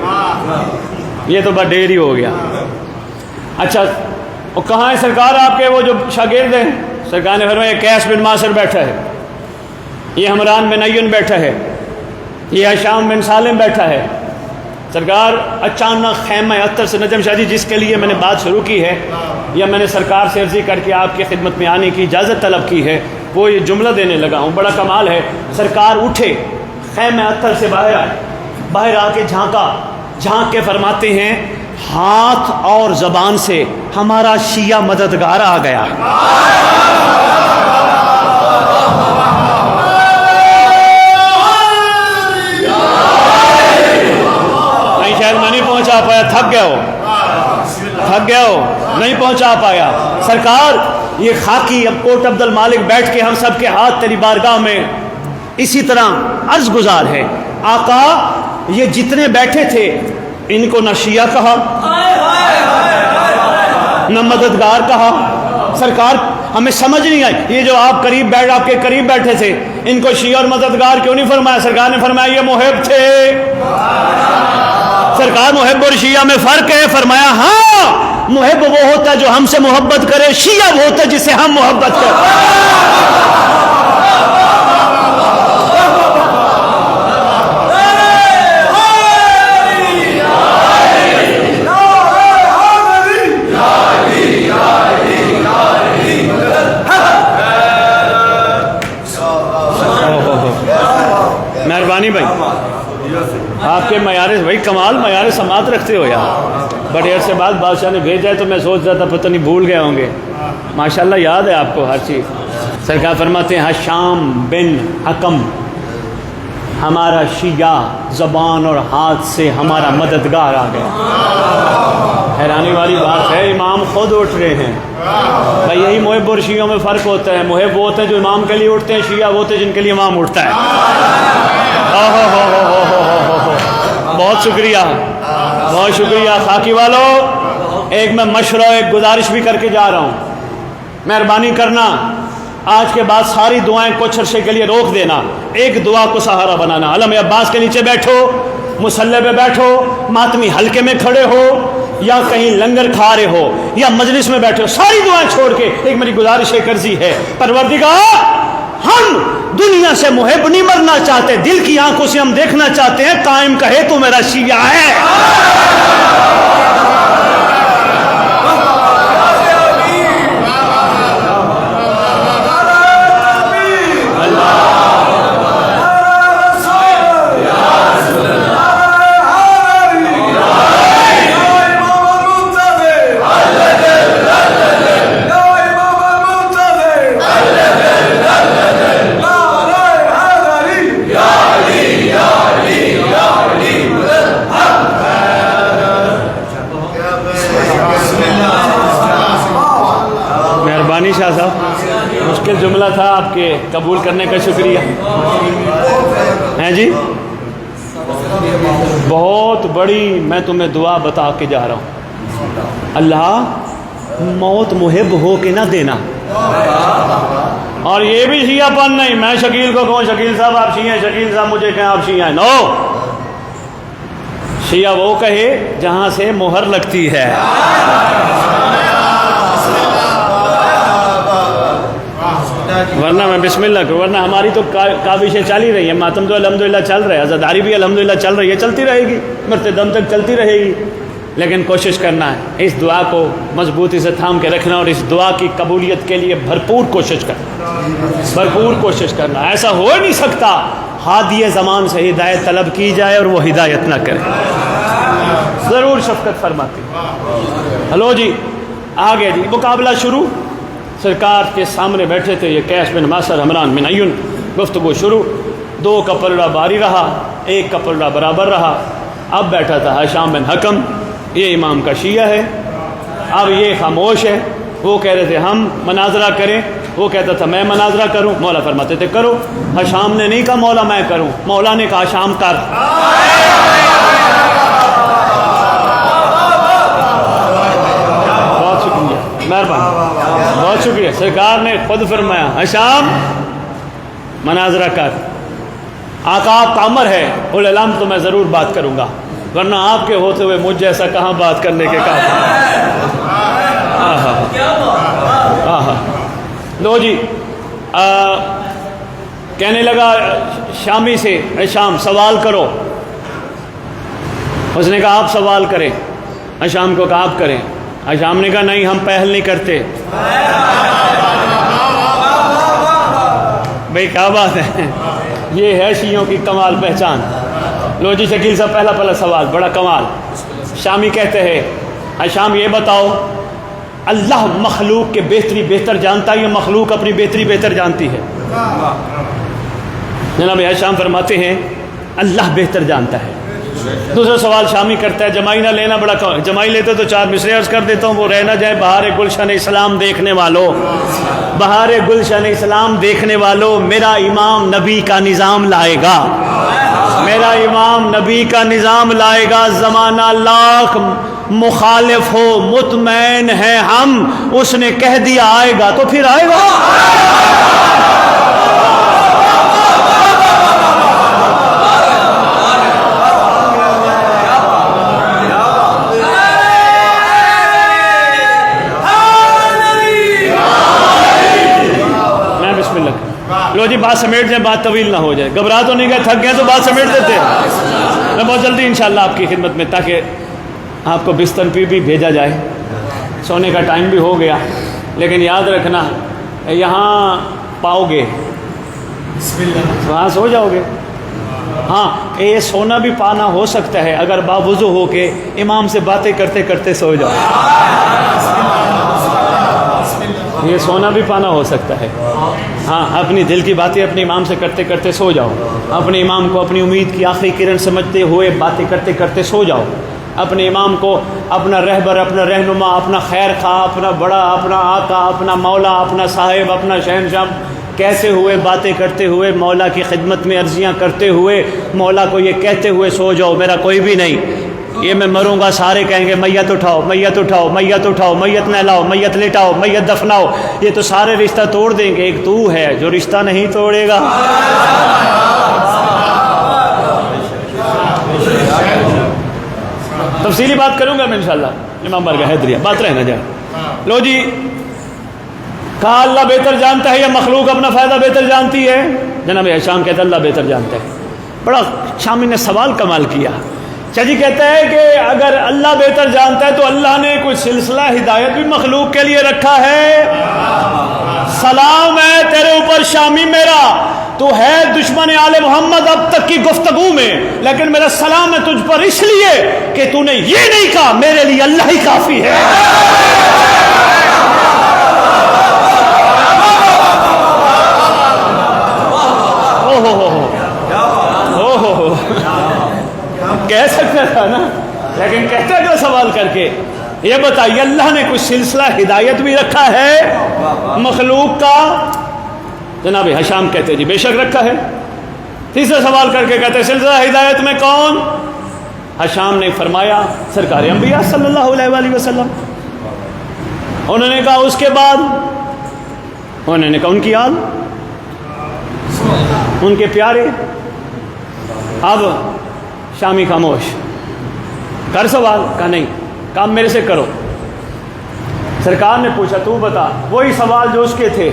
یہ تو بس ڈھیر ہی ہو گیا۔ اچھا وہ کہاں ہے سرکار آپ کے وہ جو شاگرد ہیں؟ سرکار نے فرمایا قیس بن ماسر بیٹھا ہے، یہ حمران بن عیون بیٹھا ہے، یہ حشام بن سالم بیٹھا ہے۔ سرکار اچانک خیمہ اتر سے نجم شاہ جی جس کے لیے میں نے بات شروع کی ہے یا میں نے سرکار سے عرضی کر کے آپ کی خدمت میں آنے کی اجازت طلب کی ہے، وہ یہ جملہ دینے لگا ہوں۔ بڑا کمال ہے، سرکار اٹھے، خیمہ اتر سے باہر آئے، باہر آ کے جھانک کے فرماتے ہیں ہاتھ اور زبان سے ہمارا شیعہ مددگار آ گیا۔ شاید میں نہیں پہنچا پایا، تھک گیا ہو نہیں پہنچا پایا۔ سرکار یہ خاکی اب کوٹ عبد المالک بیٹھ کے ہم سب کے ہاتھ تیری بارگاہ میں اسی طرح عرض گزار ہے، آقا یہ جتنے بیٹھے تھے ان کو نہ شیعہ کہا نہ مددگار کہا۔ سرکار ہمیں سمجھ نہیں آئی، یہ جو آپ کے قریب بیٹھے تھے ان کو شیعہ اور مددگار کیوں نہیں فرمایا؟ سرکار نے فرمایا یہ محب تھے۔ سرکار محب اور شیعہ میں فرق ہے؟ فرمایا ہاں، محب وہ ہوتا ہے جو ہم سے محبت کرے، شیعہ وہ ہوتا ہے جسے ہم محبت کریں۔ مہربانی بھائی، آپ کے معیار بھائی کمال معیار سماعت رکھتے ہو یار۔ بڑے عرصے بعد بادشاہ نے بھیجا ہے تو میں سوچ رہا تھا پتہ نہیں بھول گئے ہوں گے، ماشاءاللہ یاد ہے آپ کو ہر چیز۔ سرکار فرماتے ہیں حشام بن حکم ہمارا شیعہ زبان اور ہاتھ سے ہمارا مددگار آ گیا۔ حیرانی والی بات ہے، امام خود اٹھ رہے ہیں۔ بھائی یہی محب اور شیعوں میں فرق ہوتا ہے، محب وہ ہوتے ہیں جو امام کے لیے اٹھتے ہیں، شیعہ وہ ہوتے ہیں جن کے لیے امام اٹھتا ہے۔ بہت شکریہ، بہت شکریہ خاکی والو۔ ایک میں مشورہ ایک گزارش بھی کر کے جا رہا ہوں، مہربانی کرنا آج کے بعد ساری دعائیں کچھ عرصے کے لیے روک دینا، ایک دعا کو سہارا بنانا۔ علم عباس کے نیچے بیٹھو، مصلی پہ بیٹھو، ماتمی حلقے میں کھڑے ہو، یا کہیں لنگر کھا رہے ہو، یا مجلس میں بیٹھے ہو، ساری دعائیں چھوڑ کے ایک میری گزارش کرزی ہے، پروردگار ہم دنیا سے محب نہیں مرنا چاہتے، دل کی آنکھوں سے ہم دیکھنا چاہتے ہیں، قائم کہے تو میرا شیعہ ہے۔ شاہ صاحب مشکل جملہ تھا آپ کے، قبول کرنے کا شکریہ ہیں جی۔ بہت بڑی میں تمہیں دعا بتا کے جا رہا ہوں، اللہ موت محب ہو کے نہ دینا۔ اور یہ بھی شیعہ پن نہیں، میں شکیل کو کہوں شکیل صاحب آپ شیعہ ہیں، شکیل صاحب مجھے کہیں آپ شیعہ ہیں، نو، شیعہ وہ کہے جہاں سے مہر لگتی ہے۔ ورنہ میں بسم اللہ کروں، ورنہ ہماری تو کاوشیں چل ہی رہی ہیں، ماتم تو الحمدللہ چل رہا ہے، عزاداری بھی الحمدللہ چل رہی ہے، چلتی رہے گی، مرتے دم تک چلتی رہے گی، لیکن کوشش کرنا ہے اس دعا کو مضبوطی سے تھام کے رکھنا، اور اس دعا کی قبولیت کے لیے بھرپور کوشش کرنا، بھرپور کوشش کرنا۔ ایسا ہو نہیں سکتا ہادی زمان سے ہدایت طلب کی جائے اور وہ ہدایت نہ کرے، ضرور شفقت فرماتی۔ ہلو جی، آگے جی مقابلہ شروع، سرکار کے سامنے بیٹھے تھے یہ قیس بن ماسر حمران بن عیون، گفتگو شروع، 2 کا پلڑا باری رہا، 1 کا پلڑا برابر رہا، اب بیٹھا تھا ہشام بن حکم، یہ امام کا شیعہ ہے، اب یہ خاموش ہے، وہ کہہ رہے تھے ہم مناظرہ کریں، وہ کہتا تھا میں مناظرہ کروں، مولا فرماتے تھے کرو، ہشام نے نہیں کہا مولا میں کروں، مولا نے کہا ہشام کر۔ بہت شکریہ، مہربانی، بہت شکریہ، سرکار نے خود فرمایا ہشام مناظرہ کر، آقا آپ کا امر ہے، العلم تو میں ضرور بات کروں گا، ورنہ آپ کے ہوتے ہوئے مجھ جیسا کہاں بات کرنے کے قابل۔ لو جی، کہنے لگا شامی سے ہشام سوال کرو، اس نے کہا آپ سوال کریں، ہشام کو کہا آپ کریں، ہشام نے کہا نہیں ہم پہل نہیں کرتے۔ بھئی کیا بات ہے، یہ ہے شیعوں کی کمال پہچان۔ لو جی شکیل صاحب پہلا سوال بڑا کمال، شامی کہتے ہیں ہشام یہ بتاؤ اللہ مخلوق کے بہتری بہتر جانتا ہے یا مخلوق اپنی بہتری بہتر جانتی ہے؟ جناب ہشام فرماتے ہیں اللہ بہتر جانتا ہے۔ دوسرا سوال شامی کرتا ہے جمائی نہ لینا، بڑا جمائی لیتے تو 4 مصرے عرض کر دیتا ہوں، وہ رہ نہ جائے، بہار گلشن اسلام دیکھنے والوں، بہار گلشن اسلام دیکھنے والوں، میرا امام نبی کا نظام لائے گا، میرا امام نبی کا نظام لائے گا، زمانہ لاکھ مخالف ہو مطمئن ہے ہم، اس نے کہہ دیا آئے گا تو پھر آئے گا۔ لو جی بات سمیٹ جائے، بات طویل نہ ہو جائے، گھبرا تو نہیں گئے، تھک گئے تو بات سمیٹ دیتے ہیں، میں بہت جلدی انشاءاللہ آپ کی خدمت میں، تاکہ آپ کو بستر پہ بھی بھیجا جائے، سونے کا ٹائم بھی ہو گیا، لیکن یاد رکھنا یہاں پاؤ گے وہاں سو جاؤ گے، ہاں یہ سونا بھی پانا ہو سکتا ہے اگر باوضو ہو کے امام سے باتیں کرتے کرتے سو جاؤ، یہ سونا بھی پانا ہو سکتا ہے، ہاں اپنی دل کی باتیں اپنے امام سے کرتے کرتے سو جاؤ، اپنے امام کو اپنی امید کی آخری کرن سمجھتے ہوئے باتیں کرتے کرتے سو جاؤ، اپنے امام کو اپنا رہبر، اپنا رہنما، اپنا خیر خواہ، اپنا بڑا، اپنا آقا، اپنا مولا، اپنا صاحب، اپنا شہنشاہ کہتے ہوئے، باتیں کرتے ہوئے، مولا کی خدمت میں عرضیاں کرتے ہوئے، مولا کو یہ کہتے ہوئے سو جاؤ میرا کوئی بھی نہیں، یہ میں مروں گا سارے کہیں گے میت اٹھاؤ میت اٹھاؤ میت اٹھاؤ میت نہلاؤ میت لٹاؤ میت دفناؤ، یہ تو سارے رشتہ توڑ دیں گے، ایک تو ہے جو رشتہ نہیں توڑے گا۔ تفصیلی بات کروں گا میں انشاءاللہ، امام بارگاہ حیدریہ، بات رہنا جائے۔ لو جی، کہا اللہ بہتر جانتا ہے یا مخلوق اپنا فائدہ بہتر جانتی ہے؟ جناب ہشام کہتا ہے اللہ بہتر جانتا ہے۔ بڑا شامی نے سوال کمال کیا۔ جی کہتا ہے کہ اگر اللہ بہتر جانتا ہے تو اللہ نے کوئی سلسلہ ہدایت بھی مخلوق کے لیے رکھا ہے؟ سلام ہے تیرے اوپر شامی میرا، تو ہے دشمن آل محمد اب تک کی گفتگو میں، لیکن میرا سلام ہے تجھ پر اس لیے کہ تو نے یہ نہیں کہا میرے لیے اللہ ہی کافی ہے۔ کہہ سکتا تھا نا، لیکن کہتا کیا سوال کر کے، یہ بتائیے اللہ نے کوئی سلسلہ ہدایت بھی رکھا ہے مخلوق کا؟ جناب ہشام کہتے جی بے شک رکھا ہے۔ تیسرا سوال کر کے کہتے سلسلہ ہدایت میں کون؟ ہشام نے فرمایا سرکار انبیاء صلی اللہ علیہ وآلہ وسلم۔ انہوں نے کہا اس کے بعد؟ انہوں نے کہا ان کی آل، ان کے پیارے۔ اب شامی خاموش، کر سوال؟ کہا نہیں، کام میرے سے کرو۔ سرکار نے پوچھا تو بتا، وہی سوال جو اس کے تھے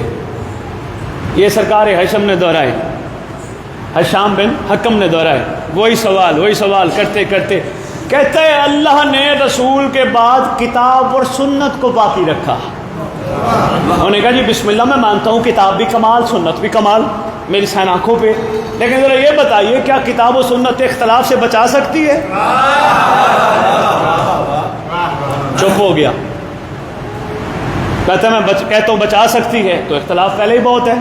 یہ سرکار ہشم نے دہرائے، ہشام بن حکم نے دہرائے، وہی سوال کرتے کرتے کہتے ہیں اللہ نے رسول کے بعد کتاب اور سنت کو باقی رکھا۔ انہوں نے کہا جی بسم اللہ میں مانتا ہوں کتاب بھی کمال سنت بھی کمال میری سین آنکھوں پہ، لیکن ذرا یہ بتائیے کیا کتاب و سنت اختلاف سے بچا سکتی ہے؟ چپ ہو گیا۔ کہتا میں کہتا ہوں بچا سکتی ہے تو اختلاف پہلے ہی بہت ہے،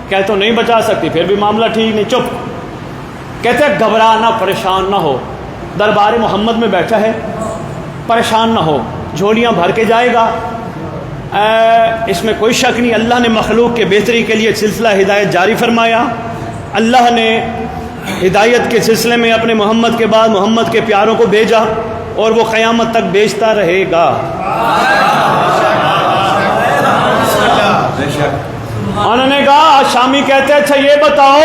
کہتا ہوں نہیں بچا سکتی پھر بھی معاملہ ٹھیک نہیں، چپ۔ کہتے ہیں گھبرانا پریشان نہ ہو، دربار محمد میں بیٹھا ہے، پریشان نہ ہو، جھولیاں بھر کے جائے گا، اس میں کوئی شک نہیں۔ اللہ نے مخلوق کے بہتری کے لیے سلسلہ ہدایت جاری فرمایا، اللہ نے ہدایت کے سلسلے میں اپنے محمد کے بعد محمد کے پیاروں کو بھیجا اور وہ قیامت تک بھیجتا رہے گا۔ انہوں نے کہا شامی کہتے ہیں اچھا یہ بتاؤ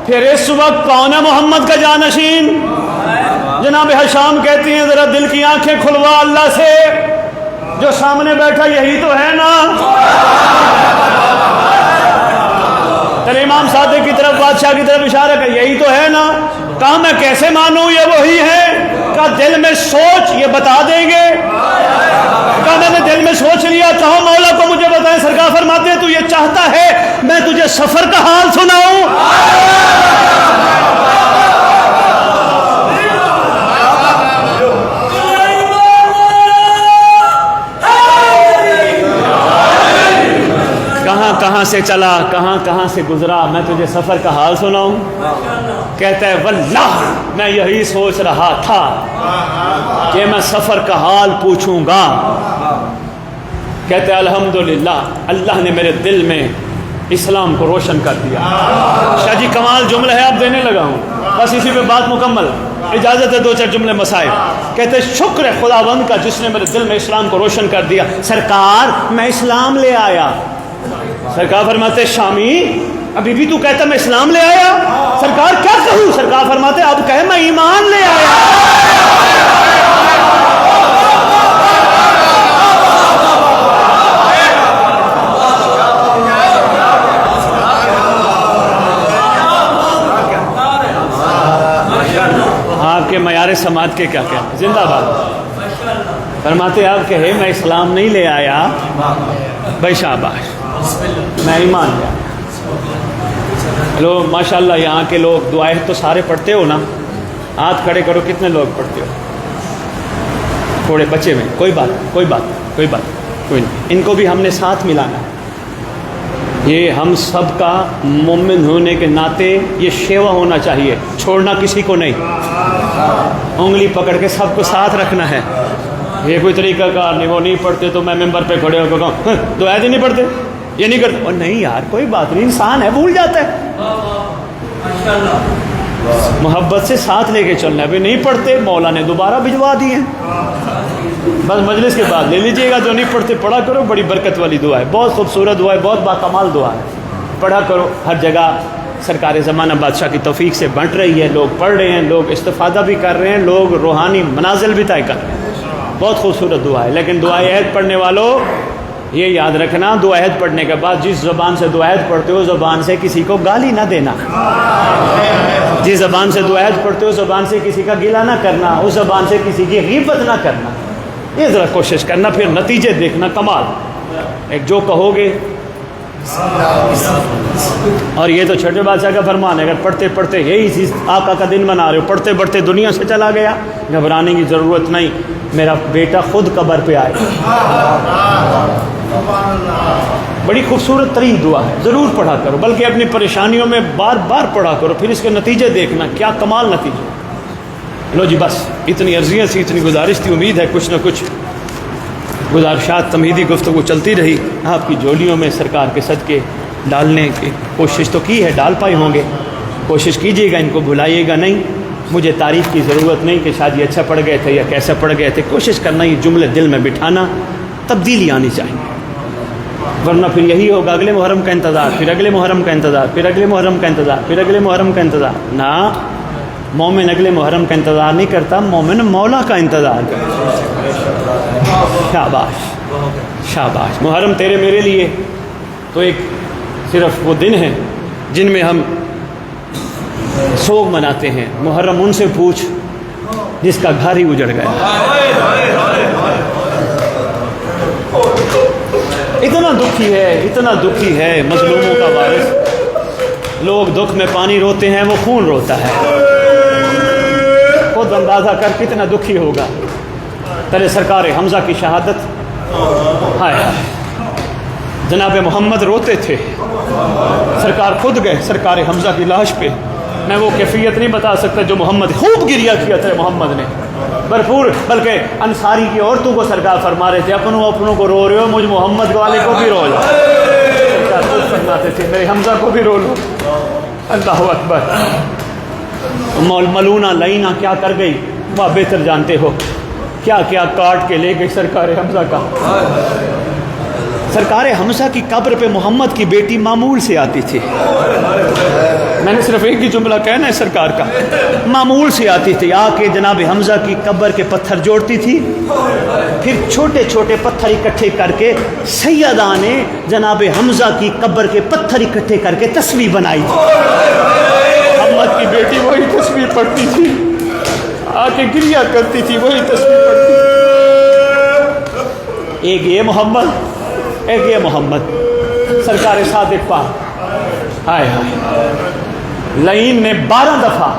پھر اس وقت کون ہے محمد کا جانشین؟ جناب ہشام کہتی ہیں ذرا دل کی آنکھیں کھلوا اللہ سے، جو سامنے بیٹھا یہی تو ہے نا؟ تیرے امام صادق کی طرف بادشاہ کی طرف اشارہ کر، یہی تو ہے نا؟ کہا میں کیسے مانوں یہ وہی ہے؟ کہا دل میں سوچ یہ بتا دیں گے۔ کہا میں نے دل میں سوچ لیا، کہو مولا کو مجھے بتائیں۔ سرکار فرماتے ہیں تو یہ چاہتا ہے میں تجھے سفر کا حال سناؤں؟ کہاں سے چلا کہاں سے گزرا، میں تجھے سفر کا حال سناؤں؟ کہتا ہے واللہ میں یہی سوچ رہا تھا کہ میں سفر کا حال پوچھوں گا۔ کہتے ہیں الحمدللہ اللہ نے میرے دل میں اسلام کو روشن کر دیا۔ شاہ جی کمال جملہ ہے، آپ دینے لگا ہوں، بس اسی پہ بات مکمل، اجازت ہے دو چار جملے مسائل۔ کہتے ہیں شکر ہے خداوند کا جس نے میرے دل میں اسلام کو روشن کر دیا۔ سرکار میں اسلام لے آیا۔ سرکار فرماتے شامی ابھی بھی تو کہتا میں اسلام لے آیا؟ سرکار کیا کہوں؟ سرکار فرماتے اب کہے میں ایمان لے آیا۔ آپ کے معیار سماعت کے کیا کہتے؟ زندہ باد۔ فرماتے آپ کہے میں اسلام نہیں لے آیا، بھائی شاباش میں ایمان لیا۔ لوگ ماشاءاللہ یہاں کے لوگ دعائیں تو سارے پڑھتے ہو نا؟ ہاتھ کھڑے کرو کتنے لوگ پڑھتے ہو؟ تھوڑے بچے میں کوئی بات نہیں، ان کو بھی ہم نے ساتھ ملانا ہے۔ یہ ہم سب کا مومن ہونے کے ناطے یہ شیوا ہونا چاہیے، چھوڑنا کسی کو نہیں، انگلی پکڑ کے سب کو ساتھ رکھنا ہے۔ یہ کوئی طریقہ کار نہیں، وہ نہیں پڑھتے تو میں ممبر پہ کھڑے ہو کے کہوں دعائیں نہیں پڑھتے، یہ نہیں کرتے، اور نہیں یار کوئی بات نہیں، انسان ہے بھول جاتا ہے۔ محبت سے ساتھ لے کے چلنا ہے. ابھی نہیں پڑھتے مولا نے دوبارہ بھجوا دیے, بس مجلس کے بعد لے لیجئے گا. جو نہیں پڑھتے پڑھا کرو, بڑی برکت والی دعا ہے, بہت خوبصورت دعا ہے, بہت باکمال دعا ہے, پڑھا کرو. ہر جگہ سرکار زمانہ بادشاہ کی توفیق سے بنٹ رہی ہے, لوگ پڑھ رہے ہیں, لوگ استفادہ بھی کر رہے ہیں, لوگ روحانی منازل بھی طے کر رہے ہیں. بہت خوبصورت دعا ہے. لیکن دعائے عہد پڑھنے والوں یہ یاد رکھنا, دعا عہد پڑھنے کے بعد جس زبان سے دعا عہد پڑھتے ہو زبان سے کسی کو گالی نہ دینا. جس زبان سے دعا عہد پڑھتے ہو زبان سے کسی کا گلہ نہ کرنا, اس زبان سے کسی کی غیبت نہ کرنا. یہ ذرا کوشش کرنا, پھر نتیجے دیکھنا کمال. ایک جو کہو گے, اور یہ تو چھوٹے بادشاہ کا فرمان ہے, اگر پڑھتے پڑھتے یہی چیز آقا کا دن منا رہے ہو, پڑھتے پڑھتے دنیا سے چلا گیا, گھبرانے کی ضرورت نہیں. میرا بیٹا خود قبر پہ آئے. بڑی خوبصورت ترین دعا ہے, ضرور پڑھا کرو, بلکہ اپنی پریشانیوں میں بار بار پڑھا کرو, پھر اس کے نتیجے دیکھنا کیا کمال نتیجے. لو جی بس اتنی عرضیاں تھی, اتنی گزارش تھی. امید ہے کچھ نہ کچھ گزارشات تمہیدی گفتگو چلتی رہی. آپ کی جولیوں میں سرکار کے صدقے ڈالنے کی کوشش تو کی ہے, ڈال پائے ہوں گے. کوشش کیجیے گا, ان کو بھلائیے گا نہیں. مجھے تعریف کی ضرورت نہیں کہ شاید یہ اچھا پڑھ گئے تھے یا کیسے پڑھ گئے تھے. کوشش کرنا یہ جملے دل میں بٹھانا, تبدیلی آنی چاہیے, ورنہ پھر یہی ہوگا اگلے محرم کا انتظار, پھر اگلے محرم کا انتظار, پھر اگلے محرم کا انتظار, پھر اگلے محرم کا انتظار. نہ, مومن اگلے محرم کا انتظار نہیں کرتا, مومن مولا کا انتظار کرتا. شاباش شاباش. محرم تیرے میرے لیے تو ایک صرف وہ دن ہیں جن میں ہم سوگ مناتے ہیں. محرم ان سے پوچھ جس کا گھر ہی اجڑ گیا. اتنا دکھی ہے, اتنا دکھی ہے, مظلوموں کا وارث. لوگ دکھ میں پانی روتے ہیں, وہ خون روتا ہے. خود اندازہ کر کتنا دکھی ہوگا. تیرے سرکار حمزہ کی شہادت, ہائے جناب محمد روتے تھے, سرکار خود گئے سرکار حمزہ کی لاش پہ. میں وہ کیفیت نہیں بتا سکتا جو محمد, خوب گریا کیا تھا محمد نے بھرپور. بلکہ انصاری کی عورتوں کو سرکار فرما رہے تھے, اپنوں کو رو رہے ہو, مجھ محمد والے کو بھی رو لو. سرکار خود فرماتے تھے میرے حمزہ کو بھی رو لو. اللہ اکبر. ملونہ لائنہ کیا کر گئی وہ بہتر جانتے ہو, کیا کیا کاٹ کے لے گئی سرکار حمزہ کا. سرکار حمزہ کی قبر پہ محمد کی بیٹی معمول سے آتی تھی. میں نے صرف ایک ہی جملہ کہنا ہے سرکار کا, معمول سے آتی تھی. آ کے جناب حمزہ کی قبر کے پتھر جوڑتی تھی, پھر چھوٹے چھوٹے پتھر اکٹھے کر کے سیدہ نے جناب حمزہ کی قبر کے پتھر اکٹھے کر کے تسبیح بنائی تھی. محمد کی بیٹی وہی تسبیح پڑھتی تھی, آ کے گریا کرتی تھی, وہی تسبیح پڑھتی تھی. ایک یہ محمد, ایک یہ محمد سرکار صادق پاک. ہائے ہائے, لعین نے 12 دفعہ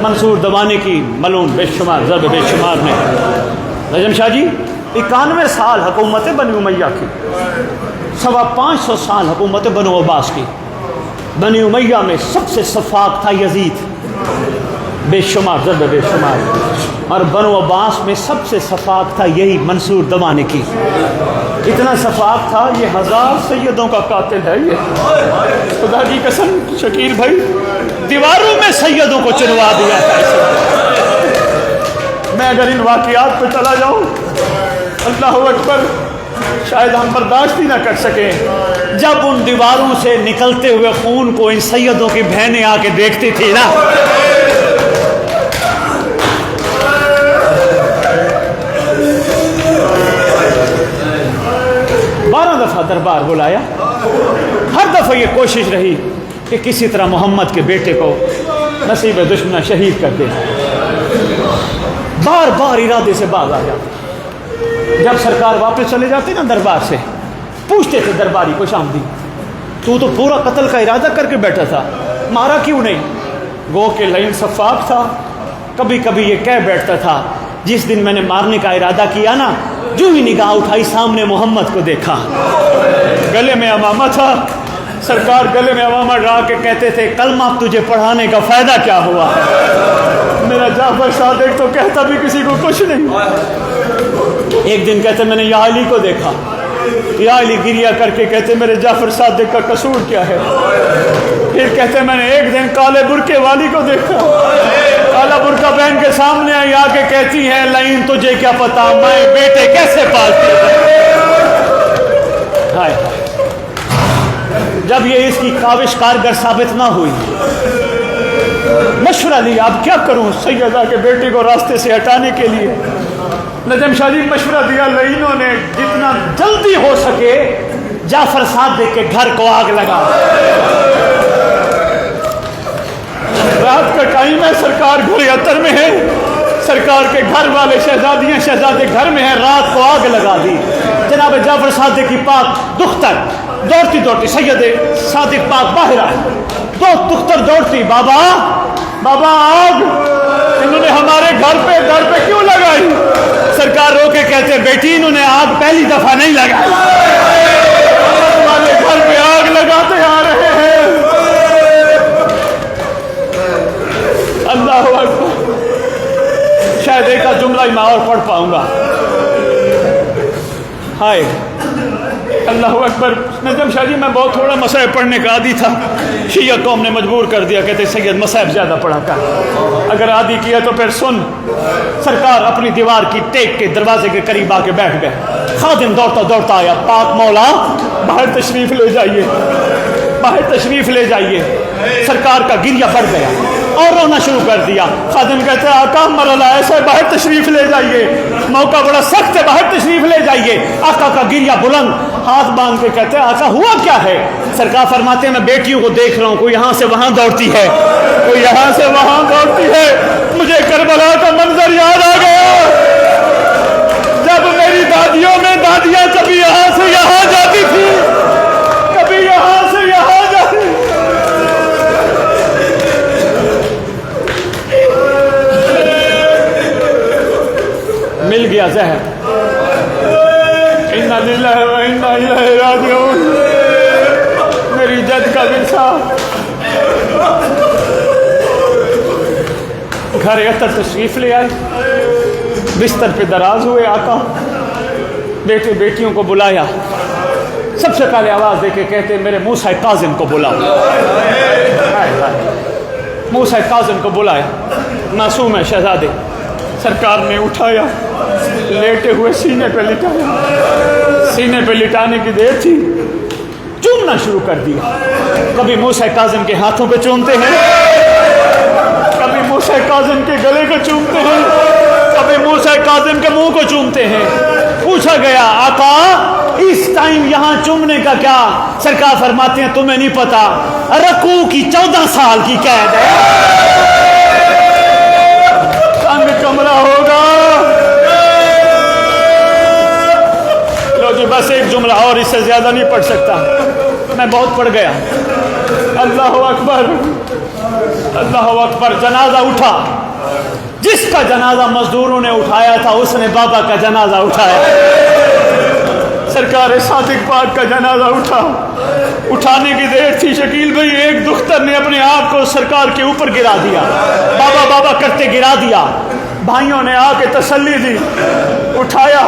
منصور دوانے کی ملون بے شمار ضرب بے شمار نے. نجم شاہ جی 91 سال حکومت بنی امیہ کی, 550 سال حکومت بنو عباس کی. بنی امیہ میں سب سے سفاک تھا یزید, بے شمار ضرب بے شمار. اور بنو عباس میں سب سے سفاک تھا یہی منصور دوانے کی. اتنا سفاک تھا, یہ 1000 سیدوں کا قاتل ہے. یہ خدا کی قسم شکیل بھائی, دیواروں میں سیدوں کو چنوا دیا تھا. میں اگر ان واقعات پہ چلا جاؤں, اللہ اکبر, شاید ہم برداشت ہی نہ کر سکیں. جب ان دیواروں سے نکلتے ہوئے خون کو ان سیدوں کی بہنیں آ کے دیکھتی تھی نا, دربار بلایا. ہر دفعہ یہ کوشش رہی کہ کسی طرح محمد کے بیٹے کو نصیب دشمنہ شہید کر دے. بار بار ارادے سے باز آ جاتے. جب سرکار واپس چلے جاتے نا دربار سے, پوچھتے تھے درباری کو شامدی, تو پورا قتل کا ارادہ کر کے بیٹھا تھا, مارا کیوں نہیں؟ گو کہ لعین سفاک تھا. کبھی کبھی یہ کہہ بیٹھتا تھا, جس دن میں نے مارنے کا ارادہ کیا نا, جو ہی نگاہ اٹھائی سامنے محمد کو دیکھا, گلے میں امامہ تھا. سرکار گلے میں امامہ ڈال کے کہتے تھے, کلمہ تجھے پڑھانے کا فائدہ کیا ہوا ہے؟ میرا جعفر صادق تو کہتا بھی کسی کو کچھ نہیں. ایک دن کہتے میں نے یا علی کو دیکھا, یا علی گریہ کر کے کہتے میرے جعفر صادق کا قصور کیا ہے؟ پھر کہتے میں نے ایک دن کالے برقے والی کو دیکھا، کالا برقع پہن کے سامنے آئی، آ کے کہتی ہیں لعین تجھے کیا پتا میں بیٹے کیسے پالتی ہائے۔ جب یہ اس کی کاوش کارگر ثابت نہ ہوئی، مشورہ لیا اب کیا کروں سیدہ کے بیٹے کو راستے سے ہٹانے کے لیے۔ نجم شاہ جی مشورہ دیا، لعینوں نے جتنا جلدی ہو سکے جعفر صادق کے گھر کو آگ لگا۔ رات کا ٹائم ہے، سرکار گھر عطر میں ہے، سرکار کے گھر والے شہزادیاں شہزادے گھر میں ہیں، رات کو آگ لگا دی۔ جناب جعفر صادق کی پاک دختر دوڑتی دوڑتی، سید صادق پاک باہر آئے، دو دختر دوڑتی، بابا بابا آگ انہوں نے ہمارے گھر پہ کیوں لگائی؟ سرکار رو کے کہتے بیٹی انہوں نے آگ پہلی دفعہ نہیں لگائی، ہمارے گھر پہ آگ لگاتے آ رہے ہیں۔ اللہ اکبر، شاید ایک جملہ ہی میں اور پڑھ پاؤں گا۔ ہائے اللہ اکبر۔ نجم شاہ جی میں بہت تھوڑا مصائب پڑھنے کا عادی تھا، شیعہ قوم نے مجبور کر دیا، کہتے سید مصائب زیادہ پڑھا کر، اگر عادی کیا تو پھر سن۔ سرکار اپنی دیوار کی ٹیک کے دروازے کے قریب آ کے بیٹھ گئے، خادم دوڑتا دوڑتا آیا، پاک مولا باہر تشریف لے جائیے، باہر تشریف لے جائیے۔ سرکار کا گریہ بڑھ گیا اور رونا شروع کر دیا۔ خادم کہتے ہیں آقا مرلا ایسے باہر تشریف لے جائیے، موقع بڑا سخت ہے، باہر تشریف لے جائیے۔ آقا کا گریہ بلند، ہاتھ باندھ کے کہتے ہیں آقا ہوا کیا ہے؟ سرکار فرماتے ہیں میں بیٹیوں کو دیکھ رہا ہوں، کوئی یہاں سے وہاں دوڑتی ہے، کوئی یہاں سے وہاں دوڑتی ہے۔ مجھے کربلا کا منظر یاد آ گیا، جب میری دادیوں میں دادیاں کبھی یہاں سے یہاں جاتی تھی، کبھی یہاں سے یہاں جاتی۔ مل گیا زہر، انا للہ و انا الیہ راجعون، میری جد کا ورثہ۔ گھر عطر تشریف لے آئے، بستر پہ دراز ہوئے آقا، بیٹے بیٹیوں کو بلایا، سب سے پہلے آواز دے کے کہتے میرے موسیٰ کاظم کو بلاؤ۔ موسیٰ کاظم کو بلایا، معصوم ہے شہزادے، سرکار نے اٹھایا، لیٹے ہوئے سینے پہ لٹایا، سینے پہ لٹانے کی دیر تھی، چومنا شروع کر دیا۔ کبھی موسیٰ کاظم کے ہاتھوں پہ چومتے ہیں، کبھی موسیٰ کاظم کے گلے کو چومتے ہیں، کبھی موسیٰ کاظم کے منہ کو چومتے ہیں۔ پوچھا گیا آقا اس ٹائم یہاں چومنے کا کیا؟ سرکار فرماتے ہیں تمہیں نہیں پتا، رکوع کی 14 سال کی قید ہے، تنگ کمرہ ہوگا۔ لو جی بس ایک جملہ اور، اس سے زیادہ نہیں پڑھ سکتا، میں بہت پڑھ گیا۔ اللہ اکبر، اللہ اکبر۔ جنازہ اٹھا، جس کا جنازہ مزدوروں نے اٹھایا تھا اس نے بابا کا جنازہ اٹھایا۔ سرکار صادق پاک کا جنازہ اٹھا، اٹھانے کی دیر تھی، شکیل بھائی ایک دختر نے اپنے آپ کو سرکار کے اوپر گرا دیا، بابا بابا کرتے گرا دیا، بھائیوں نے آ کے تسلی دی، اٹھایا،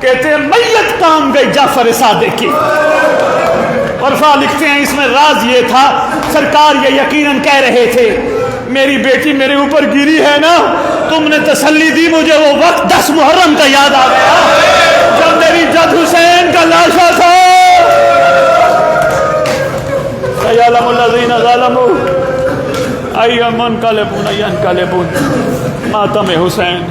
کہتے ہیں میت کام گئی جعفر صادق کی۔ عرفا لکھتے ہیں اس میں راز یہ تھا، سرکار یہ یقیناً کہہ رہے تھے میری بیٹی میرے اوپر گری ہے نا، تم نے تسلی دی، مجھے وہ وقت 10 محرم کا یاد آ گیا جب میری جد حسین کا لاشا تھا۔ سیعلم الذین ظلموا ای منقلبون ینقلبون، ماتم حسین۔